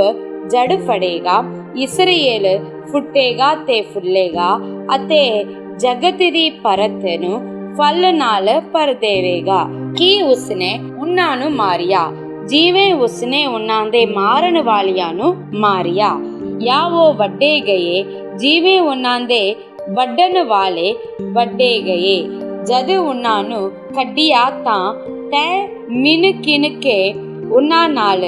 Speaker 1: ਜੜ ਫੜੇਗਾ, ਇਸਰਾਏਲ ਫੁੱਟੇਗਾ ਤੇ ਫੁੱਲੇਗਾ ਅਤੇ ਜਗਤ ਦੀ ਪਰਤ ਨੂੰ ਫਲ ਨਾਲ ਭਰ ਦੇਵੇਗਾ। ਕੀ ਉਸਨੇ ਉਹਨਾਂ ਨੂੰ ਮਾਰਿਆ ਜਿਵੇਂ ਉਸਨੇ ਉਹਨਾਂ ਦੇ ਮਾਰਨ ਵਾਲਿਆਂ ਨੂੰ ਮਾਰਿਆ, ਜਾਂ ਉਹ ਵੱਡੇ ਗਏ ਜਿਵੇਂ ਉਹਨਾਂ ਦੇ ਵੱਢਣ ਵਾਲੇ ਵੱਡੇ ਗਏ। ਜਦ ਉਹਨਾਂ ਨੂੰ ਕੱਢਿਆ ਤਾਂ ਤੈ ਮਿਨ ਕਿਨ ਕੇ ਉਹਨਾਂ ਨਾਲ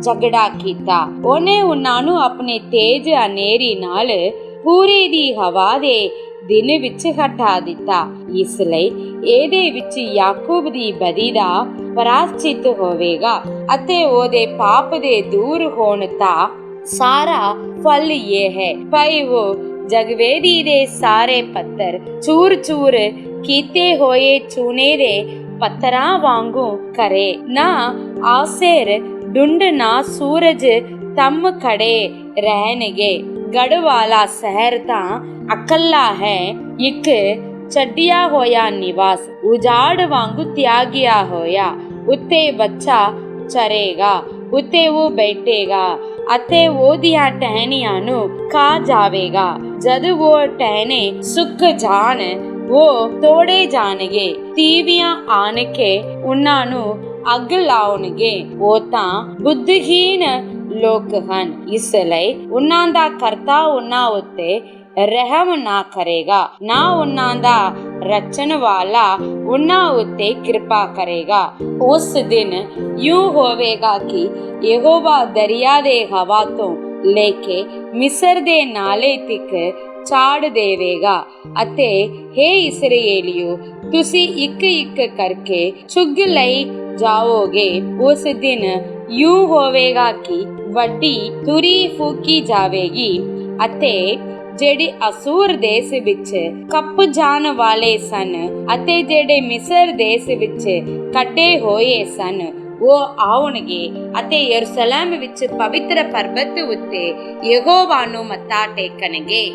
Speaker 1: ਝਗੜਾ ਕੀਤਾ। ਉਹਨੇ ਉਹਨਾਂ ਨੂੰ ਆਪਣੇ ਤੇਜ਼ ਹਨੇਰੀ ਨਾਲ ਪੂਰੀ ਦੀ ਹਵਾ ਦੇ ਦਿਨ ਵਿੱਚ ਹਟਾ ਦਿੱਤਾ। ਇਸ ਲਈ ਇਹਦੇ ਵਿੱਚ ਯਾਕੂਬ ਦੀ ਬਦੀ ਦਾ ਪ੍ਰਾਸ਼ਚਿਤ ਹੋਵੇਗਾ ਅਤੇ ਉਹਦੇ ਪਾਪ ਦੇ ਦੂਰ ਹੋਣ ਦਾ ਸਾਰਾ ਫਲ ਇਹ ਹੈ ਭਾਈ ਉਹ ਜਗਵੇਦੀ ਦੇ ਸਾਰੇ ਪੱਥਰ ਚੂਰ ਚੂਰ ਕੀਤੇ ਹੋਏ ਚੂਨੇ ਦੇ ਪੱਥਰਾਂ ਵਾਂਗੂ ਕਰੇ। ਨਾ ਆਸੇਰ ਡੁੰਡ ਨਾ ਸੂਰਜ ਤਮ ਖੜੇ ਰਹਿਣਗੇ। ਗੜ ਵਾਲਾ ਸ਼ਹਿਰ ਤਾਂ ਇਕੱਲਾ ਹੈ, ਇੱਕ ਛੱਡਿਆ ਹੋਇਆ ਨਿਵਾਸ ਉਜਾੜ ਵਾਂਗੂ ਤਿਆਗਿਆ ਹੋਇਆ। ਉੱਤੇ ਬੱਚਾ ਚਰੇਗਾ, ਉੱਤੇ ਉਹ ਬੈਠੇਗਾ ਅਤੇ ਉਹਦੀਆਂ ਟਹਿਣੀਆਂ ਨੂੰ ਖਾ ਜਾਵੇਗਾ। ਜਦ ਉਹ ਟਹਿਣੇ ਸੁੱਕ ਜਾਣ ਉਹ ਤੋੜੇ ਜਾਣਗੇ, ਤੀਵੀਆਂ ਆਣ ਕੇ ਉਹਨਾਂ ਨੂੰ ਅੱਗ ਲਾਉਣਗੇ। ਉਹ ਤਾਂ ਬੁੱਧਹੀਨ ਲੋਕ ਹਨ, ਇਸ ਲਈ ਉਹਨਾਂ ਦਾ ਕਰਤਾ ਉਹਨਾਂ ਉੱਤੇ ਰਹਿਮ ਨਾ ਕਰੇਗਾ, ਨਾ ਉਹਨਾਂ ਦਾ ਰਚਣ ਵਾਲਾ ਉਹਨਾਂ ਉੱਤੇ ਕਿਰਪਾ ਕਰੇਗਾ। ਉਸ ਦਿਨ ਯੂੰ ਹੋਵੇਗਾ ਕਿ ਯਹੋਵਾ ਦਰਿਆ ਦੇ ਹਵਾ ਤੋਂ ਲੈ ਕੇ ਮਿਸਰ ਦੇ ਨਾਲੇ ਤੱਕ ਛਾੜ ਦੇਵੇਗਾ ਅਤੇ ਹੇ ਇਸਰਾਏਲੀਓ ਤੁਸੀਂ ਇੱਕ ਇੱਕ ਕਰਕੇ ਚੁੱਗ ਲਈ ਜਾਓਗੇ। ਉਸ ਦਿਨ ਯੂੰ ਹੋਵੇਗਾ ਕਿ ਵੱਡੀ ਤੁਰੀ ਫੂਕੀ ਜਾਵੇਗੀ ਅਤੇ ਜਿਹੜੇ ਅਸੂਰ ਦੇਸ਼ ਵਿੱਚ ਕੱਪ ਜਾਣ ਵਾਲੇ ਸਨ ਅਤੇ ਜਿਹੜੇ ਮਿਸਰ ਦੇਸ਼ ਵਿੱਚ ਕੱਢੇ ਹੋਏ ਸਨ ਉਹ ਆਉਣਗੇ ਅਤੇ ਯਰੂਸ਼ਲਮ ਵਿੱਚ ਪਵਿੱਤਰ ਪਰਬਤ ਉੱਤੇ ਯਹੋਵਾ ਨੂੰ ਮੱਥਾ ਟੇਕਣਗੇ।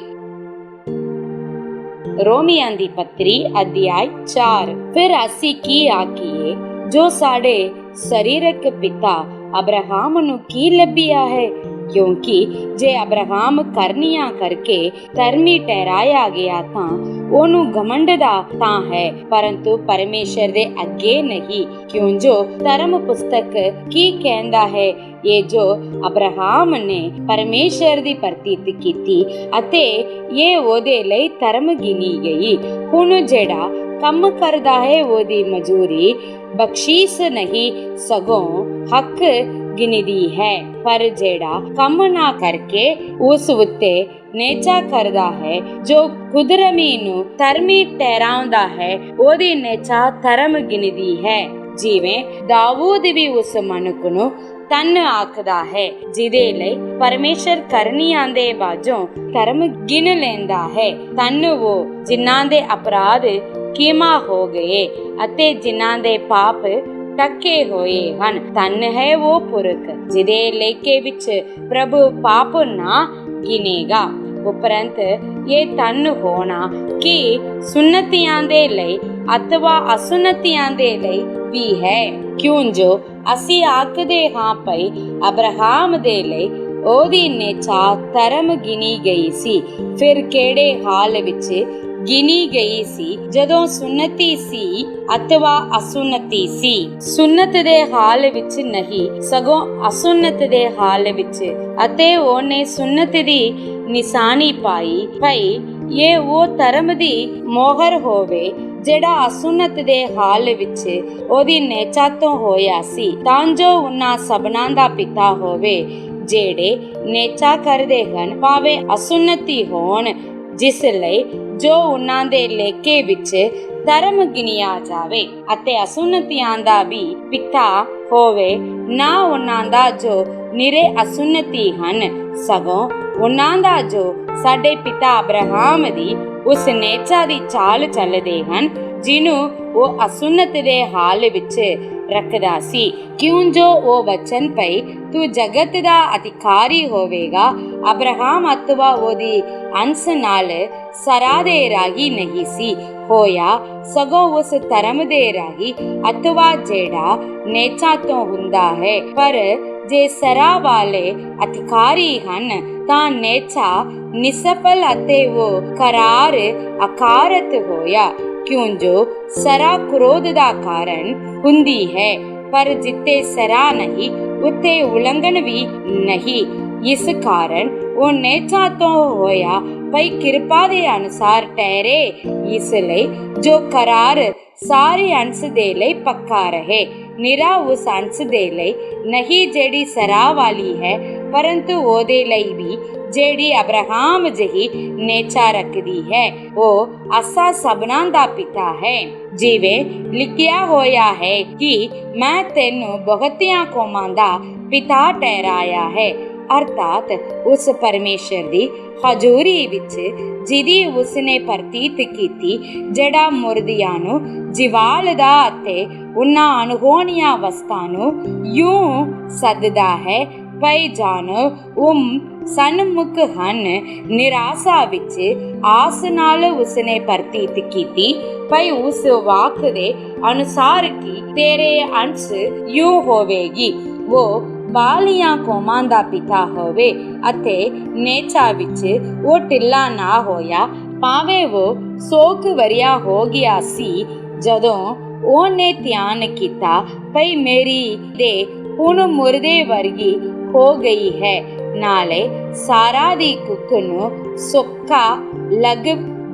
Speaker 1: ਰੋਮੀਆਂ ਦੀ ਪੱਤਰੀ ਅਧਿਆਇ 4। ਫਿਰ ਅਸੀਂ ਕੀ ਆਖੀਏ? ਜੋ ਸਾਡੇ ਸਰੀਰਕ ਪਿਤਾ ਅਬਰਾਹਮ ਨੂੰ ਕੀ ਲੱਭਿਆ ਹੈ? ਕਿਉਂਕਿ ਜੇ ਅਬਰਾਹਮ ਕਰਨੀਆਂ ਕਰਕੇ ਧਰਮੀ ਠਹਿਰਾਇਆ ਗਿਆ ਤਾਂ ਉਹਨੂੰ ਘਮੰਡ ਦਾ ਤਾਂ ਹੈ, ਪਰੰਤੂ ਪਰਮੇਸ਼ਰ ਦੇ ਅੱਗੇ ਨਹੀਂ। ਕਿਉਂ ਜੋ ਧਰਮ ਪੁਸਤਕ ਕੀ ਕਹਿੰਦਾ ਹੈ? ਇਹ ਜੋ ਅਬਰਾਹਮ ਨੇ ਪਰਮੇਸ਼ਰ ਦੀ ਪ੍ਰਤੀਤ ਕੀਤੀ ਅਤੇ ਇਹ ਉਹਦੇ ਲਈ ਧਰਮ ਗਿਣੀ ਗਈ। ਹੁਣ ਜਿਹੜਾ ਕੰਮ ਕਰਦਾ ਹੈ ਉਹਦੀ ਮਜ਼ਦੂਰੀ ਬਖਸ਼ੀਸ਼ ਨਹੀਂ ਸਗੋਂ ਹੱਕ ਗਿਣਦੀ ਹੈ, ਪਰ ਜਿਹੜਾ ਕੰਮ ਨਾ ਕਰਕੇ ਉਸ ਉੱਤੇ ਨੇਚਾ ਕਰਦਾ ਹੈ, ਜੋ ਕੁਦਰਤੀ ਨੂੰ ਧਰਮੀ ਠਹਿਰਾਉਂਦਾ ਹੈ ਉਹਦੀ ਨੇਚਾ ਧਰਮ ਗਿਣਦੀ ਹੈ। ਜਿਵੇਂ ਦਾਊਦ ਵੀ ਉਸ ਮਨੁੱਖ ਨੂੰ ਧਨ ਆਖਦਾ ਹੈ ਜਿਹਦੇ ਲਈ ਪਰਮੇਸ਼ਰ ਕਰਨੀਆਂ ਦੇ ਬਾਝੋਂ ਧਰਮ ਗਿਣ ਲੈਂਦਾ ਹੈ। ਧਨ ਉਹ ਜਿਨ੍ਹਾਂ ਦੇ ਅਪਰਾਧ ਕੀਮਾ ਹੋ ਗਏ ਅਤੇ ਜਿਨ੍ਹਾਂ ਦੇ ਪਾਪ ਢਕੇ ਹੋਏ ਹਨ। ਧਨ ਹੈ ਉਹ ਪੁਰਖ ਜਿਹਦੇ ਲੇਖੇ ਵਿੱਚ ਪ੍ਰਭੂ ਪਾਪ ਨਾ ਗਿਣੇਗਾ। ਉਪਰੰਤ ਇਹ ਧਨ ਹੋਣਾ ਕਿ ਸੁਨਤੀਆਂ ਦੇ ਲਈ ਅਥਵਾ ਅਸੁਨਤੀਆਂ ਦੇ ਲਈ ਵੀ ਹੈ। ਕਿਉਂ ਜੋ ਅਸੀਂ ਆਖਦੇ ਹਾਂ ਭਈ ਅਬਰਾਹਮ ਦੇ ਲਈ ਉਹਦੀ ਨੇਚਾ ਧਰਮ ਗਿਣੀ ਗਈ ਸੀ। ਫਿਰ ਕਿਹੜੇ ਹਾਲ ਵਿੱਚ ਗਿਣੀ ਗਈ ਸੀ? ਜਦੋਂ ਸੁਨਤੀ ਸੀ ਅਥਵਾ ਅਸੁਨਤੀ ਸੀ? ਸੁਨਤ ਦੇ ਹਾਲ ਵਿੱਚ ਨਹੀਂ ਸਗੋਂ ਅਸੁਨਤ ਦੇ ਹਾਲ ਵਿੱਚ। ਅਤੇ ਉਹਨੇ ਸੁਨਤ ਦੀ ਨਿਸ਼ਾਨੀ ਪਾਈ ਭਈ ਇਹ ਉਹ ਧਰਮ ਦੀ ਮੋਹਰ ਹੋਵੇ ਜਿਹੜਾ ਅਸੁਨਤ ਦੇ ਹਾਲ ਵਿੱਚ ਉਹਦੀ ਨੇਚਾ ਤੋਂ ਹੋਇਆ ਸੀ, ਤਾਂ ਜੋ ਉਹਨਾਂ ਸਭਨਾਂ ਦਾ ਪਿਤਾ ਹੋਵੇ ਜਿਹੜੇ ਨੇਚਾ ਕਰਦੇ ਹਨ, ਭਾਵੇਂ ਅਸੁੰਨਤੀ ਹੋਣ, ਜਿਸ ਲਈ ਜੋ ਉਹਨਾਂ ਦੇ ਲੇਖੇ ਵਿੱਚ ਧਰਮ ਗਿਣਿਆ ਜਾਵੇ, ਅਤੇ ਅਸੁੰਨਤੀਆਂ ਦਾ ਵੀ ਪਿਤਾ ਹੋਵੇ, ਨਾ ਉਹਨਾਂ ਦਾ ਜੋ ਨਿਰੇ ਅਸੁੰਨਤੀ ਹਨ, ਸਗੋਂ ਉਹਨਾਂ ਦਾ ਜੋ ਸਾਡੇ ਪਿਤਾ ਅਬਰਾਹਮ ਦੀ ਉਸ ਨੇਚਾ ਦੀ ਚਾਲ ਚੱਲਦੇ ਹਨ, ਜਿਹਨੂੰ ਉਹ ਅਸੁੰਨਤ ਦੇ ਹਾਲ ਵਿੱਚ ਰੱਖਦਾ ਸੀ। ਕਿਉਂ ਜੋ ਉਹ ਵਚਨ ਪਈ, ਤੂੰ ਜਗਤ ਦਾ ਅਧਿਕਾਰੀ ਹੋਵੇਗਾ, ਅਬਰਾਹਮ ਅਥਵਾ ਉਹਦੀ ਅੰਸ਼ ਨਾਲ ਸਰਾ ਦੇ ਰਾਹੀਂ ਨਹੀਂ ਸੀ ਹੋਇਆ, ਸਗੋਂ ਉਸ ਧਰਮ ਦੇ ਰਾਹੀਂ ਅਥਵਾ ਜਿਹੜਾ ਨੇਚਾ ਤੋਂ ਹੁੰਦਾ ਹੈ। ਪਰ ਜੇ ਸਰਾ ਵਾਲੇ ਅਧਿਕਾਰੀ ਹਨ ਤਾਂ ਨੇਚਾ ਨਿਸਫਲ ਅਤੇ ਉਹ ਕਰਾਰ ਅਕਾਰਤ ਹੋਇਆ, ਕਿਉਂ ਜੋ ਸਰਾ ਕ੍ਰੋਧ ਦਾ ਕਾਰਨ ਹੁੰਦੀ ਹੈ, ਪਰ ਜਿੱਤੇ ਸਰਾ ਨਹੀਂ ਉੱਥੇ ਉਲੰਘਣ ਵੀ ਨਹੀਂ। ਇਸ ਕਾਰਨ ਉਹ ਨੇਚਾ ਤੋਂ ਹੋਇਆ ਭਈ ਕਿਰਪਾ ਦੇ ਅਨੁਸਾਰ ਠਹਿਰੇ, ਇਸ ਲਈ ਜੋ ਕਰਾਰ ਸਾਰੇ ਅੰਸ਼ ਦੇ ਲਈ ਪੱਕਾ ਰਹੇ, ਨਿਰਾ ਉਸ ਅੰਸ਼ ਦੇ ਲਈ ਨਹੀਂ ਜਿਹੜੀ ਸਰਾ ਵਾਲੀ ਹੈ, ਪਰੰਤੂ ਉਹਦੇ ਲਈ ਵੀ ਜਿਹੜੀ ਅਬਰਾਹਮ ਜਿਹੀ ਨੇਚਾ ਰੱਖਦੀ ਹੈ। ਉਹ ਅਸਾਂ ਸਭਨਾਂ ਦਾ ਪਿਤਾ ਹੈ, ਜਿਵੇਂ ਲਿਖਿਆ ਹੋਇਆ ਹੈ ਕਿ ਮੈਂ ਤੈਨੂੰ ਬਹੁਤੀਆਂ ਕੌਮਾਂ ਦਾ ਪਿਤਾ ਠਹਿਰਾਇਆ ਹੈ, ਅਰਥਾਤ ਉਸ ਪਰਮੇਸ਼ਰ ਦੀ ਹਜ਼ੂਰੀ ਵਿੱਚ ਜਿਹਦੀ ਉਸਨੇ ਪ੍ਰਤੀਤ ਕੀਤੀ, ਜਿਹੜਾ ਮੁਰਦਿਆਂ ਨੂੰ ਜਿਵਾਲਦਾ ਅਤੇ ਉਹਨਾਂ ਅਣਹੋਣੀਆਂ ਵਸਤਾਂ ਨੂੰ ਯੂੰ ਸੱਦਦਾ ਹੈ, ਭਈ ਜਾਣੋ ਉਹ ਸਨਮੁਖ ਹਨ। ਨਿਰਾਸ਼ਾ ਵਿੱਚ ਆਸ ਨਾਲ ਉਸਨੇ ਪ੍ਰਤੀਤ ਕੀਤੀ, ਭਈ ਉਸ ਵਾਕ ਦੇ ਅਨੁਸਾਰ ਕਿ ਤੇਰੇ ਅੰਸ਼ ਯੂੰ ਹੋਵੇਗੀ, ਉਹ ਬਾਲੀਆਂ ਕੌਮਾਂ ਦਾ ਪਿਤਾ ਹੋਵੇ ਅਤੇ ਨੇਚਾ ਵਿੱਚ ਉਹ ਢਿੱਲਾ ਨਾ ਹੋਇਆ, ਭਾਵੇਂ ਉਹ 100 ਵਰਿਆ ਹੋ ਗਿਆ ਸੀ, ਜਦੋਂ ਉਹਨੇ ਧਿਆਨ ਕੀਤਾ ਭਈ ਮੇਰੀ ਦੇ ਹੁਣ ਮੁਰਦੇ ਵਰਗੀ ਹੋ ਗਈ ਹੈ, ਨਾਲੇ ਸਾਰਾ ਦੀ ਕੁੱਖ ਨੂੰ ਸੁੱਕਾ ਲੱਗ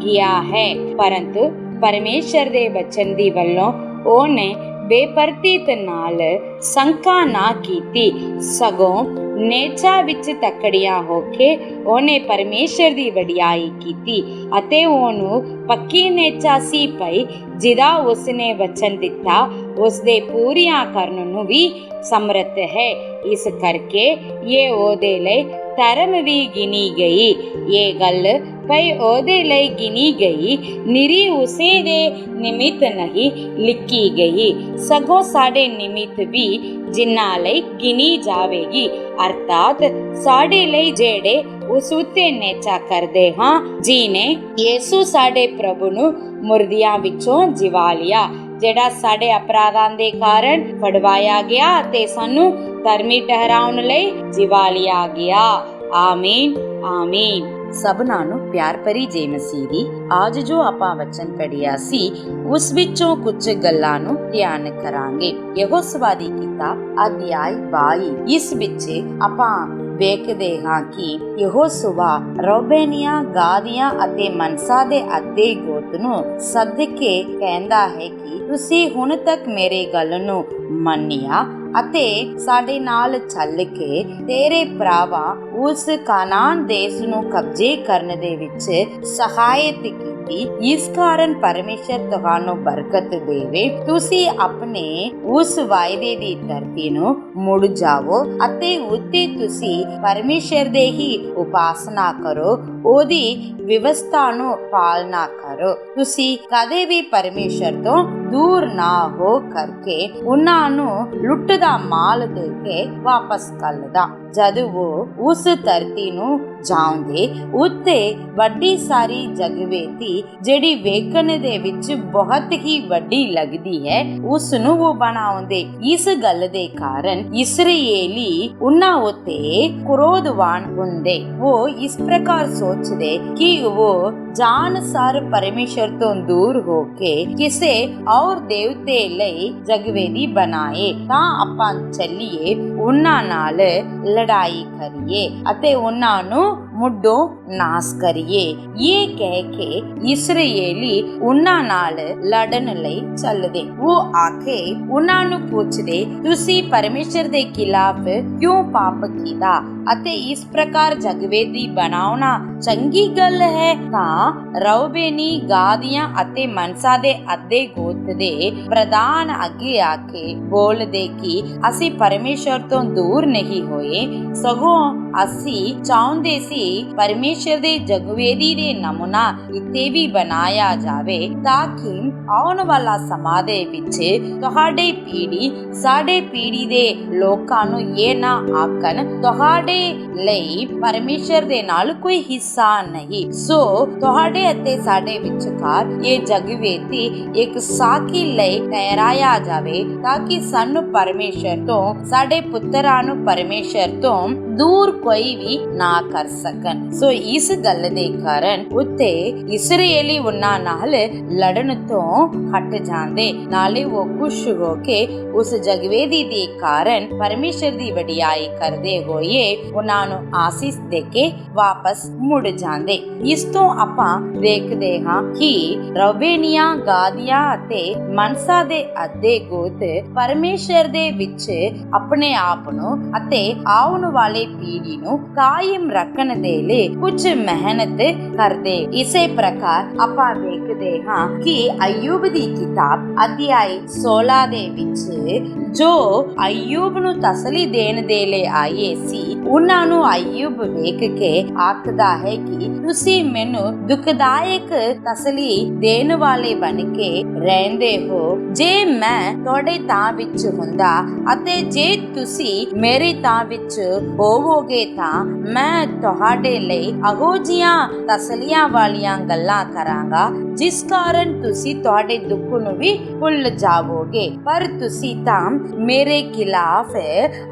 Speaker 1: ਗਿਆ ਹੈ। ਪਰੰਤੂ ਪਰਮੇਸ਼ਰ ਦੇ ਬਚਨ ਦੀ ਵੱਲੋਂ ਉਹਨੇ ਬੇਪਰਤੀਤ ਨਾਲ ਸ਼ੰਕਾ ਨਾ ਕੀਤੀ, ਸਗੋਂ ਨੇਚਾ ਵਿੱਚ ਤਕੜੀਆਂ ਹੋ ਕੇ ਉਹਨੇ ਪਰਮੇਸ਼ਰ ਦੀ ਵਡਿਆਈ ਕੀਤੀ, ਅਤੇ ਉਹਨੂੰ ਪੱਕੀ ਨੇਚਾ ਸੀ ਪਈ ਜਿਹਦਾ ਉਸਨੇ ਵਚਨ ਦਿੱਤਾ ਉਸਦੇ ਪੂਰੀਆਂ ਕਰਨ ਨੂੰ ਵੀ ਸਮਰੱਥ ਹੈ। ਇਸ ਕਰਕੇ ਇਹ ਉਹਦੇ ਲਈ ਧਰਮ ਵੀ ਗਿਣੀ ਗਈ। ਇਹ ਗੱਲ ਭਈ ਉਹਦੇ ਲਈ ਗਿਣੀ ਗਈ, ਨਿਰੀ ਉਸੇ ਦੇ ਨਿਮਿਤ ਨਹੀਂ ਲਿਖੀ ਗਈ, ਸਗੋਂ ਸਾਡੇ ਨਿਮਿਤ ਵੀ ਜਿਨ੍ਹਾਂ ਲਈ ਗਿਣੀ ਜਾਵੇਗੀ, ਅਰਥਾਤ ਸਾਡੇ ਲਈ ਜਿਹੜੇ ਉਸ ਉੱਤੇ ਨੇਚਾ ਕਰਦੇ ਹਾਂ, ਜਿਨੇ ਯਿਸੂ ਸਾਡੇ ਪ੍ਰਭੂ ਨੂੰ ਮੁਰਦਿਆਂ ਵਿੱਚੋਂ ਜਿਵਾ ਲਿਆ, ਜਿਹੜਾ ਸਾਡੇ ਅਪਰਾਧਾਂ ਦੇ ਕਾਰਨ ਫੜਵਾਇਆ ਗਿਆ ਅਤੇ ਸਾਨੂੰ ਧਰਮੀ ਠਹਿਰਾਉਣ ਲਈ ਜਿਵਾ ਲਿਆ ਗਿਆ। ਆਮੀਨ ਆਮੀਨ। ਸਭਨਾਂ ਨੂੰ ਪਿਆਰ ਭਰੀ ਜੈ ਮਸੀਹ ਦੀ। ਅੱਜ ਜੋ ਆਪਾਂ ਵਚਨ ਪੜ੍ਹਿਆ ਸੀ, ਉਸ ਵਿੱਚੋਂ ਕੁਝ ਗੱਲਾਂ ਨੂੰ ਧਿਆਨ ਕਰਾਂਗੇ। ਯਹੋਸ਼ੁਆ ਦੀ ਕਿਤਾਬ ਅਧਿਆਇ 22, ਇਸ ਵਿੱਚ ਆਪਾਂ ਵੇਖਦੇ ਹਾਂ ਕਿ ਯਹੋਸ਼ੁਆ ਰੂਬੇਨੀਆਂ, ਗਾਦੀਆਂ ਅਤੇ ਮਨਸਾ ਦੇ ਅੱਧੇ ਗੋਤ ਨੂੰ ਸੱਦ ਕੇ ਕਹਿੰਦਾ ਹੈ ਕਿ ਤੁਸੀਂ ਹੁਣ ਤੱਕ ਮੇਰੀ ਗੱਲ ਨੂੰ ਮੰਨਿਆ ਅਤੇ ਸਾਡੇ ਨਾਲ ਚੱਲ ਕੇ ਤੇਰੇ ਭਰਾਵਾਂ ਉਸ ਕਾਨਾਨ ਦੇਸ਼ ਨੂੰ ਕਬਜ਼ੇ ਕਰਨ ਦੇ ਵਿੱਚ ਸਹਾਇਤਾ ਕੀਤੀ। ਇਸ ਕਾਰਨ ਪਰਮੇਸ਼ਰ ਤੁਹਾਨੂੰ ਬਰਕਤ ਦੇਵੇ। ਤੁਸੀਂ ਆਪਣੇ ਉਸ ਵਾਅਦੇ ਦੀ ਧਰਤੀ ਨੂੰ ਮੁੜ ਜਾਵੋ ਅਤੇ ਉੱਤੇ ਤੁਸੀਂ ਪਰਮੇਸ਼ਰ ਦੇ ਹੀ ਉਪਾਸਨਾ ਕਰੋ, ਉਹਦੀ ਵਿਵਸਥਾ ਨੂੰ ਪਾਲਣਾ ਕਰੋ। ਤੁਸੀਂ ਕਦੇ ਵੀ ਪਰਮੇਸ਼ਰ ਤੋਂ ਦੂਰ ਨਾ ਹੋ ਕਰਕੇ ਉਹਨਾਂ ਨੂੰ ਲੁੱਟ ਦਾ ਮਾਲ ਦੇ ਕੇ ਵਾਪਸ ਕੱਲਦਾ। ਜਦ ਉਹ ਉਸ ਧਰਤੀ ਨੂੰ ਜਾਉਂਦੇ, ਉੱਤੇ ਵੱਡੀ ਸਾਰੀ ਜਗਵੇਤੀ ਜਿਹੜੀ ਵੇਖਣ ਦੇ ਵਿੱਚ ਬਹੁਤ ਹੀ ਵੱਡੀ ਲੱਗਦੀ ਹੈ, ਉਸ ਨੂੰ ਉਹ ਬਣਾਉਂਦੇ। ਇਸ ਗੱਲ ਦੇ ਕਾਰਨ ਇਸਰਾਏਲੀ ਉਹਨਾਂ ਉੱਤੇ ਕ੍ਰੋਧਵਾਨ ਹੁੰਦੇ। ਉਹ ਇਸ ਪ੍ਰਕਾਰ ਸੋਚਦੇ ਕਿ ਉਹ ਜਾਨ ਸਾਰ ਪਰਮੇਸ਼ਰ ਤੋਂ ਦੂਰ ਹੋ ਕੇ ਕਿਸੇ ਔਰ ਦੇਵਤੇ ਲਈ ਜਗਵੇਦੀ ਬਣਾਏ, ਤਾਂ ਆਪਾਂ ਚੱਲੀਏ ਉਹਨਾਂ ਨਾਲ ਲੜਾਈ ਕਰੀਏ ਅਤੇ ਉਹਨਾਂ ਨੂੰ ਮੁੱਢੋਂ ਨਾਸ ਕਰੀਏ। ਇਹ ਕਹਿ ਕੇ ਇਸਰਾਏਲੀ ਉਹਨਾਂ ਨਾਲ ਲੜਨ ਲਈ ਚੱਲਦੇ। ਉਹ ਆਖੇ ਉਹਨਾਂ ਨੂੰ ਪੁੱਛਦੇ, ਤੁਸੀਂ ਪਰਮੇਸ਼ਰ ਦੇ ਖਿਲਾਫ ਕਿਉਂ ਪਾਪ ਕੀਤਾ ਅਤੇ ਇਸ ਪ੍ਰਕਾਰ ਜਗਵੇਦੀ ਬਣਾਉਣਾ ਚੰਗੀ ਗੱਲ ਹੈ? ਤਾਂ ਰਊਬੇਨੀ, ਗਾਦੀਆਂ ਅਤੇ ਮਨਸਾ ਦੇ ਅੱਧੇ ਗੋਤ ਦੇ ਪ੍ਰਧਾਨ ਅੱਗੇ ਆ ਕੇ ਬੋਲਦੇ ਕਿ ਅਸੀਂ ਪਰਮੇਸ਼ਰ ਤੋਂ ਦੂਰ ਨਹੀਂ ਹੋਏ, ਸਗੋਂ ਅਸੀਂ ਚਾਹੁੰਦੇ ਸੀ ਪਰਮੇਸ਼ਰ ਦੇ ਜਗਵੇਦੀ ਦੇ ਨਮੂਨਾ ਇੱਥੇ ਵੀ ਬਣਾਇਆ ਜਾਵੇ, ਤਾਂ ਕਿ ਆਉਣ ਵਾਲਾ ਸਮਾਂ ਦੇ ਵਿੱਚ ਤੁਹਾਡੀ ਪੀੜ੍ਹੀ ਸਾਡੇ ਪੀੜ੍ਹੀ ਦੇ ਲੋਕਾਂ ਨੂੰ ਇਹ ਨਾ ਆਖਣ ਤੁਹਾਡੇ ਲਈ ਪਰਮੇਸ਼ਰ ਦੇ ਨਾਲ ਕੋਈ ਹਿੱਸਾ ਨਹੀਂ। ਸੋ ਤੁਹਾਡੇ ਅਤੇ ਸਾਡੇ ਵਿਚਕਾਰ ਇਹ ਜਗਵੇਦੀ ਇੱਕ ਸਾਖੀ ਲਈ ਠਹਿਰਾਇਆ ਜਾਵੇ, ਤਾਂ ਕਿ ਸਾਨੂੰ ਪਰਮੇਸ਼ਰ ਤੋਂ, ਸਾਡੇ ਪੁੱਤਰਾਂ ਨੂੰ ਪਰਮੇਸ਼ਰ ਤੋਂ ਦੂਰ ਕੋਈ ਵੀ ਨਾ ਕਰ ਸਕਣ। ਸੋ ਇਸ ਗੱਲ ਦੇ ਕਾਰਨ ਉੱਤੇ ਇਸਰਾਏਲੀ ਉਹਨਾਂ ਨਾਲ ਲੜਨ ਤੋਂ ਹਟ ਜਾਂਦੇ। ਨਾਲੇ ਉਹ ਖੁਸ਼ ਹੋ ਕੇ ਉਸ ਜਗਵੇਦੀ ਦੇ ਕਾਰਨ ਪਰਮੇਸ਼ਰ ਦੀ ਵਡਿਆਈ ਕਰਦੇ ਹੋਏ ਉਹਨਾਂ ਨੂੰ ਆਸੀਸ ਦੇ ਕੇ ਵਾਪਸ ਮੁੜ ਜਾਂਦੇ। ਇਸ ਤੋਂ ਆਪਾਂ ਦੇਖਦੇ ਹਾਂ ਕਿ ਰਊਬੇਨੀਆਂ, ਗਾਦੀਆਂ ਅਤੇ ਮਨਸਾ ਦੇ ਅੱਧੇ ਗੋਤ ਪਰਮੇਸ਼ਰ ਦੇ ਵਿੱਚ ਆਪਣੇ ਆਪ ਨੂੰ ਅਤੇ ਆਉਣ ਵਾਲੇ ਪੀੜ੍ਹੀ ਨੂੰ ਕਾਇਮ ਰੱਖਣ ਦੇ ਲਈ ਕੁਝ ਮਿਹਨਤ ਕਰਦੇ। ਇਸੇ ਪ੍ਰਕਾਰ ਆਪਾਂ ਵੇਖਦੇ ਹਾਂ ਕਿ ਅਯੂਬ ਦੀ ਕਿਤਾਬ ਅਧਿਆਇ 16 ਦੇ ਵਿੱਚ ਜੋ ਅਯੂਬ ਨੂੰ ਤਸੱਲੀ ਦੇਣ ਦੇ ਲਈ ਆਏ ਸੀ, ਉਹਨਾਂ ਨੂੰ ਅਯੂਬ ਵੇਖ ਕੇ ਆਖਦਾ ਹੈ ਕਿ ਤੁਸੀਂ ਮੈਨੂੰ ਦੁਖਦਾਇਕ ਤਸੱਲੀ ਦੇਣ ਵਾਲੇ ਬਣ ਕੇ ਰਹਿੰਦੇ ਹੋ। ਜੇ ਮੈਂ ਤੁਹਾਡੇ ਤਾਂ ਵਿੱਚ ਹੁੰਦਾ ਅਤੇ ਜੇ ਤੁਸੀਂ ਮੇਰੇ ਤਾਂ ਵਿੱਚ ਹੋਵੋਗੇ ਤਾਂ ਮੈਂ ਤੁਹਾਡੇ ਲਈ ਇਹੋ ਜਿਹੀਆਂ ਤਸੱਲੀਆਂ ਵਾਲੀਆਂ ਗੱਲਾਂ ਕਰਾਂਗਾ ਜਿਸ ਕਾਰਨ ਤੁਸੀਂ ਤੁਹਾਡੇ ਦੁੱਖ ਨੂੰ ਵੀ ਭੁੱਲ ਜਾਵੋਗੇ। ਪਰ ਤੁਸੀਂ ਤਾਂ ਮੇਰੇ ਖਿਲਾਫ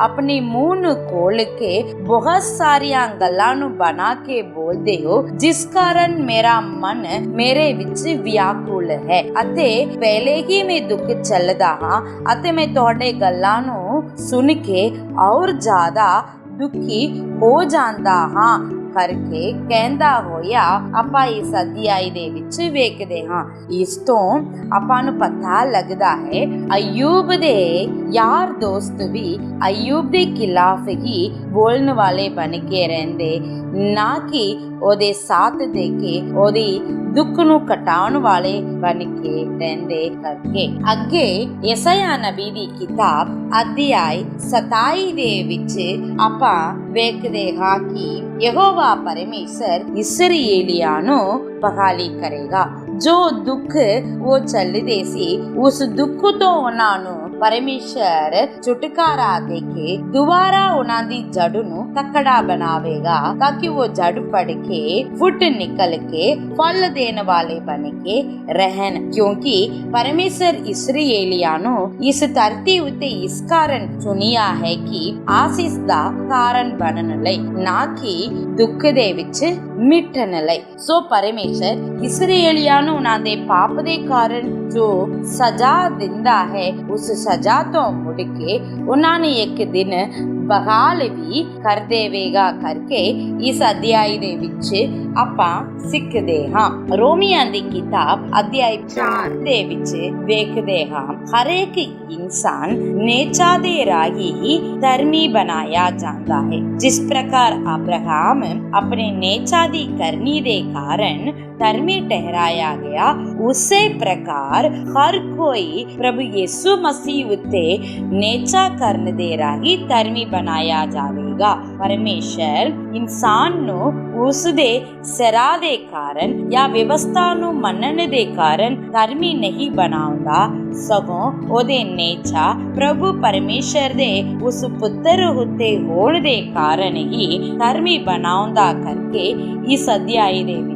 Speaker 1: ਆਪਣੇ ਮੂੰਹ ਨੂੰ ਖੋਲ ਕੇ ਬਹੁਤ ਸਾਰੀਆਂ ਗੱਲਾਂ ਨੂੰ ਬਣਾ ਕੇ ਬੋਲਦੇ ਹੋ, ਜਿਸ ਕਾਰਨ ਮੇਰਾ ਮਨ ਮੇਰੇ ਵਿੱਚ ਵਿਆਕੁਲ ਹੈ ਅਤੇ ਪਹਿਲੇ ਹੀ ਮੈਂ ਦੁੱਖ ਚੱਲਦਾ ਹਾਂ ਅਤੇ ਮੈਂ ਤੁਹਾਡੇ ਗੱਲਾਂ ਨੂੰ ਸੁਣ ਕੇ ਔਰ ਜ਼ਿਆਦਾ ਦੁਖੀ ਹੋ ਜਾਂਦਾ ਹਾਂ ਕਰਕੇ ਕਹਿੰਦਾ ਹੋਇਆ ਆਪਾਂ ਇਸ ਅਧਿਆਇ ਦੇ ਵਿੱਚ ਵੇਖਦੇ ਹਾਂ। ਇਸ ਤੋਂ ਆਪਾਂ ਨੂੰ ਪਤਾ ਲੱਗਦਾ ਹੈ ਅਯੂਬ ਦੇ ਯਾਰ ਦੋਸਤ ਵੀ ਅਯੂਬ ਦੇ ਖਿਲਾਫ ਹੀ ਬੋਲਣ ਵਾਲੇ ਬਣ ਕੇ ਰਹਿੰਦੇ, ਨਾ ਕਿ ਉਹਦੇ ਸਾਥ ਦੇ ਕੇ ਉਹਦੀ ਦੁੱਖ ਨੂੰ ਘਟਾਉਣ ਵਾਲੇ ਬਣ ਕੇ ਰਹਿੰਦੇ ਕਰਕੇ। ਅੱਗੇ ਯੈਸ਼ਾਇਆ ਨਬੀ ਦੀ ਕਿਤਾਬ ਅਧਿਆਇ 27 ਦੇ ਵਿੱਚ ਆਪਾਂ ਵੇਖਦੇ ਹਾਂ ਕਿ ਯਹੋਵਾ ਪਰਮੇਸ਼ਰ ਇਸਰਾਏਲੀਆਂ ਨੂੰ ਬਹਾਲੀ ਕਰੇਗਾ। ਜੋ ਦੁੱਖ ਉਹ ਚੱਲਦੇ ਸੀ, ਉਸ ਦੁੱਖ ਤੋਂ ਉਹਨਾਂ ਨੂੰ ਪਰਮੇਸ਼ਰ ਛੁਟਕਾਰਾ ਦੇ ਕੇ ਦੁਬਾਰਾ ਉਹਨਾਂ ਦੀ ਜੜ ਨੂੰ ਤਕੜਾ ਬਣਾਵੇਗਾ, ਤਾਂ ਕਿ ਉਹ ਜੜ ਫੜ ਕੇ ਫੁੱਟ ਨਿਕਲ ਕੇ ਫਲ ਦੇਣ ਵਾਲੇ ਬਣ ਕੇ ਰਹਿਣ। ਕਿਉਂਕਿ ਪਰਮੇਸ਼ਰ ਇਸਰਾਏਲੀਆਂ ਨੂੰ ਇਸ ਧਰਤੀ ਉੱਤੇ ਇਸ ਕਾਰਨ ਚੁਣਿਆ ਹੈ ਕਿ ਆਸੀਸ ਦਾ ਕਾਰਨ ਬਣਨ ਲਈ, ਨਾ ਕਿ ਦੁੱਖ ਦੇ ਵਿੱਚ ਮਿਟਣ ਲਈ। ਸੋ ਪਰਮੇਸ਼ਰ ਇਸਰਾਏਲੀਆਂ ਨੂੰ ਉਹਨਾਂ ਦੇ ਪਾਪ ਦੇ ਕਾਰਨ ਜੋ ਸਜ਼ਾ ਦਿੰਦਾ ਹੈ, ਉਸ ਸਜ਼ਾ ਤੋਂ ਮੁੜ ਕੇ ਉਹਨਾਂ ਨੇ ਇੱਕ ਦਿਨ ਬਹਾਲ ਵੀ ਕਰ ਦੇਵੇਗਾ ਕਰਕੇ ਇਸ ਅਧਿਆਇ ਦੇ ਵਿੱਚ ਆਪਾਂ ਸਿੱਖਦੇ ਹਾਂ। ਰੋਮੀਆਂ ਦੀ ਕਿਤਾਬ ਅਧਿਆਇ 4 ਦੇ ਵਿੱਚ ਵੇਖਦੇ ਹਾਂ, ਹਰੇਕ ਇਨਸਾਨ ਨੇਚਾ ਦੇ ਰਾਹੀ ਹੀ ਧਰਮੀ ਬਣਾਇਆ ਜਾਂਦਾ ਹੈ। ਜਿਸ ਪ੍ਰਕਾਰ ਅਬਰਾਹਮ ਆਪਣੇ ਨੇਚਾ ਦੀ ਕਰਨੀ ਦੇ ਕਾਰਨ ਧਰਮੀ ਠਹਿਰਾਇਆ ਗਿਆ, ਉਸੇ ਪ੍ਰਕਾਰ ਹਰ ਕੋਈ ਪ੍ਰਭੂ ਯਿਸੂ ਮਸੀਹ ਉੱਤੇ ਨੇਚਾ ਕਰਨ ਦੇ ਰਾਹੀ ਧਰਮੀ ਬਣਾਇਆ ਜਾਵੇਗਾ। ਪਰਮੇਸ਼ਰ ਇਨਸਾਨ ਨੂੰ ਉਸ ਦੇ ਸਿਰਾਂ ਦੇ ਕਾਰਨ ਜਾਂ ਵਿਵਸਥਾ ਨੂੰ ਮੰਨਣ ਦੇ ਕਾਰਨ ਧਰਮੀ ਨਹੀਂ ਬਣਾਉਂਦਾ, ਸਗੋਂ ਉਹਦੇ ਨੇਚਾ ਪ੍ਰਭੂ ਪਰਮੇਸ਼ਰ ਦੇ ਉਸ ਪੁੱਤਰ ਉੱਤੇ ਹੋਣ ਦੇ ਕਾਰਨ ਹੀ ਧਰਮੀ ਬਣਾਉਂਦਾ ਕਰਕੇ ਇਸ ਅਧਿਆਇ ਦੇ ਵਿੱਚ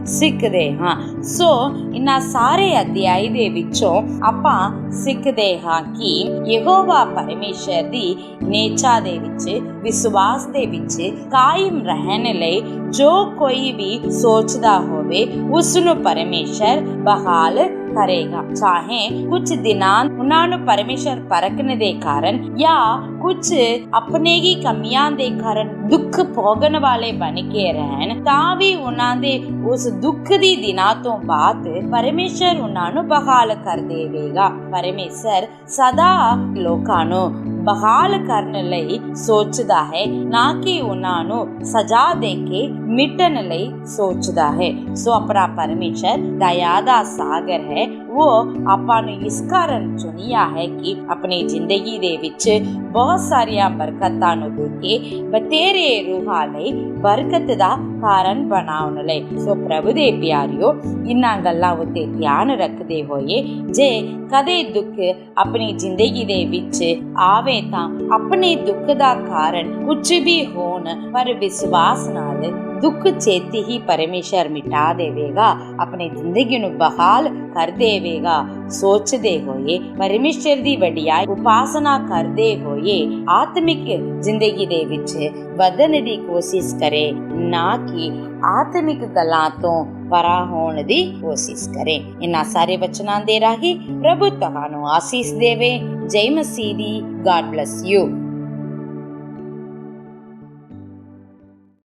Speaker 1: ਸਿੱਖਦੇ ਹਾਂ। ਸੋ ਇਹਨਾਂ ਸਾਰੇ ਅਧਿਆਇ ਦੇ ਵਿੱਚੋਂ ਆਪਾਂ ਸਿੱਖਦੇ ਹਾਂ ਕਿ ਯਹੋਵਾ ਪਰਮੇਸ਼ਰ ਦੀ ਨੇਚਾ ਦੇ ਵਿੱਚ, ਵਿਸ਼ਵਾਸ ਦੇ ਵਿੱਚ ਕਾਇਮ ਰਹਿਣ ਲਈ ਜੋ ਕੋਈ ਵੀ ਸੋਚਦਾ ਹੋਵੇ ਹੋਵੇ ਉਸ ਨੂੰ ਪਰਮੇਸ਼ਰ ਬਹਾਲ ਕਰੇਗਾ। ਚਾਹੇ ਕੁਝ ਦਿਨਾਂ ਉਹਨਾਂ ਨੂੰ ਪਰਮੇਸ਼ਰ ਪਰਖਣ ਦੇ ਕਾਰਨ ਜਾਂ ਕੁਝ ਆਪਣੇ ਹੀ ਕਮੀਆਂ ਦੇ ਕਾਰਨ ਦੁੱਖ ਭੋਗਣ ਵਾਲੇ ਬਣ ਕੇ ਰਹਿਣ, ਤਾਂ ਵੀ ਉਹਨਾਂ ਦੇ ਉਸ ਦੁੱਖ ਦੀ ਦਿਨਾਂ ਤੋਂ ਬਾਅਦ ਪਰਮੇਸ਼ਰ ਉਹਨਾਂ ਨੂੰ ਬਹਾਲ ਕਰ ਦੇਵੇਗਾ। ਪਰਮੇਸ਼ਰ ਸਦਾ ਲੋਕਾਂ ਨੂੰ ਬਹਾਲ ਕਰਨ ਲਈ ਸੋਚਦਾ ਹੈ, ਨਾ ਕਿ ਉਹਨਾਂ ਨੂੰ ਸਜ਼ਾ ਦੇ ਕੇ ਮਿਟਣ ਲਈ ਸੋਚਦਾ ਹੈ। ਸੋ ਆਪਣਾ ਪਰਮੇਸ਼ਰ ਦਇਆ ਦਾ ਸਾਗਰ ਹੈ। ਉਹ ਆਪਾਂ ਨੂੰ ਇਸ ਕਾਰਨ ਚੁਣਿਆ ਹੈ ਕਿ ਆਪਣੀ ਜ਼ਿੰਦਗੀ ਦੇ ਵਿੱਚ ਬਹੁਤ ਸਾਰੀਆਂ ਬਰਕਤਾਂ ਨੂੰ ਦੇ ਕੇ ਬਤੇਰੇ ਰੂਹਾਂ ਲਈ ਬਰਕਤ ਦਾ ਕਾਰਨ ਬਣਾਉਣ ਲਈ। ਸੋ ਪ੍ਰਭੂ ਦੇ ਪਿਆਰਿਓ, ਇਹਨਾਂ ਗੱਲਾਂ ਉੱਤੇ ਧਿਆਨ ਰੱਖਦੇ ਹੋਏ ਜੇ ਕਦੇ ਦੁੱਖ ਆਪਣੀ ਜ਼ਿੰਦਗੀ ਦੇ ਵਿੱਚ ਆਵੇ ਤਾਂ ਆਪਣੇ ਦੁੱਖ ਦਾ ਕਾਰਨ ਕੁਝ ਵੀ ਹੋਣ, ਪਰ ਵਿਸ਼ਵਾਸ ਨਾਲ ਦੁੱਖ ਛੇਤੀ ਹੀ ਪਰਮੇਸ਼ਰ ਮਿਟਾ ਦੇਵੇਗਾ, ਆਪਣੀ ਜ਼ਿੰਦਗੀ ਨੂੰ ਬਹਾਲ ਕਰ ਦੇਵੇਗਾ। ਸੋਚਦੇ ਹੋਏ ਪਰਮੇਸ਼ਰ ਦੀ ਵਡਿਆਈ ਉਪਾਸਨਾ ਕਰਦੇ ਹੋਏ ਆਤਮਿਕ ਜ਼ਿੰਦਗੀ ਦੇ ਵਿੱਚ ਵਧਣ ਦੀ ਕੋਸ਼ਿਸ਼ ਕਰੇ, ਨਾ ਕਿ ਆਤਮਿਕ ਗੱਲਾਂ ਤੋਂ ਪਰਾਂ ਹੋਣ ਦੀ ਕੋਸ਼ਿਸ਼ ਕਰੇ। ਇਹਨਾਂ ਸਾਰੇ ਵਚਨਾਂ ਦੇ ਰਾਹੀਂ ਪ੍ਰਭੂ ਤੁਹਾਨੂੰ ਆਸੀਸ ਦੇਵੇ। ਜੈ ਮਸੀਹ ਦੀ। God bless you.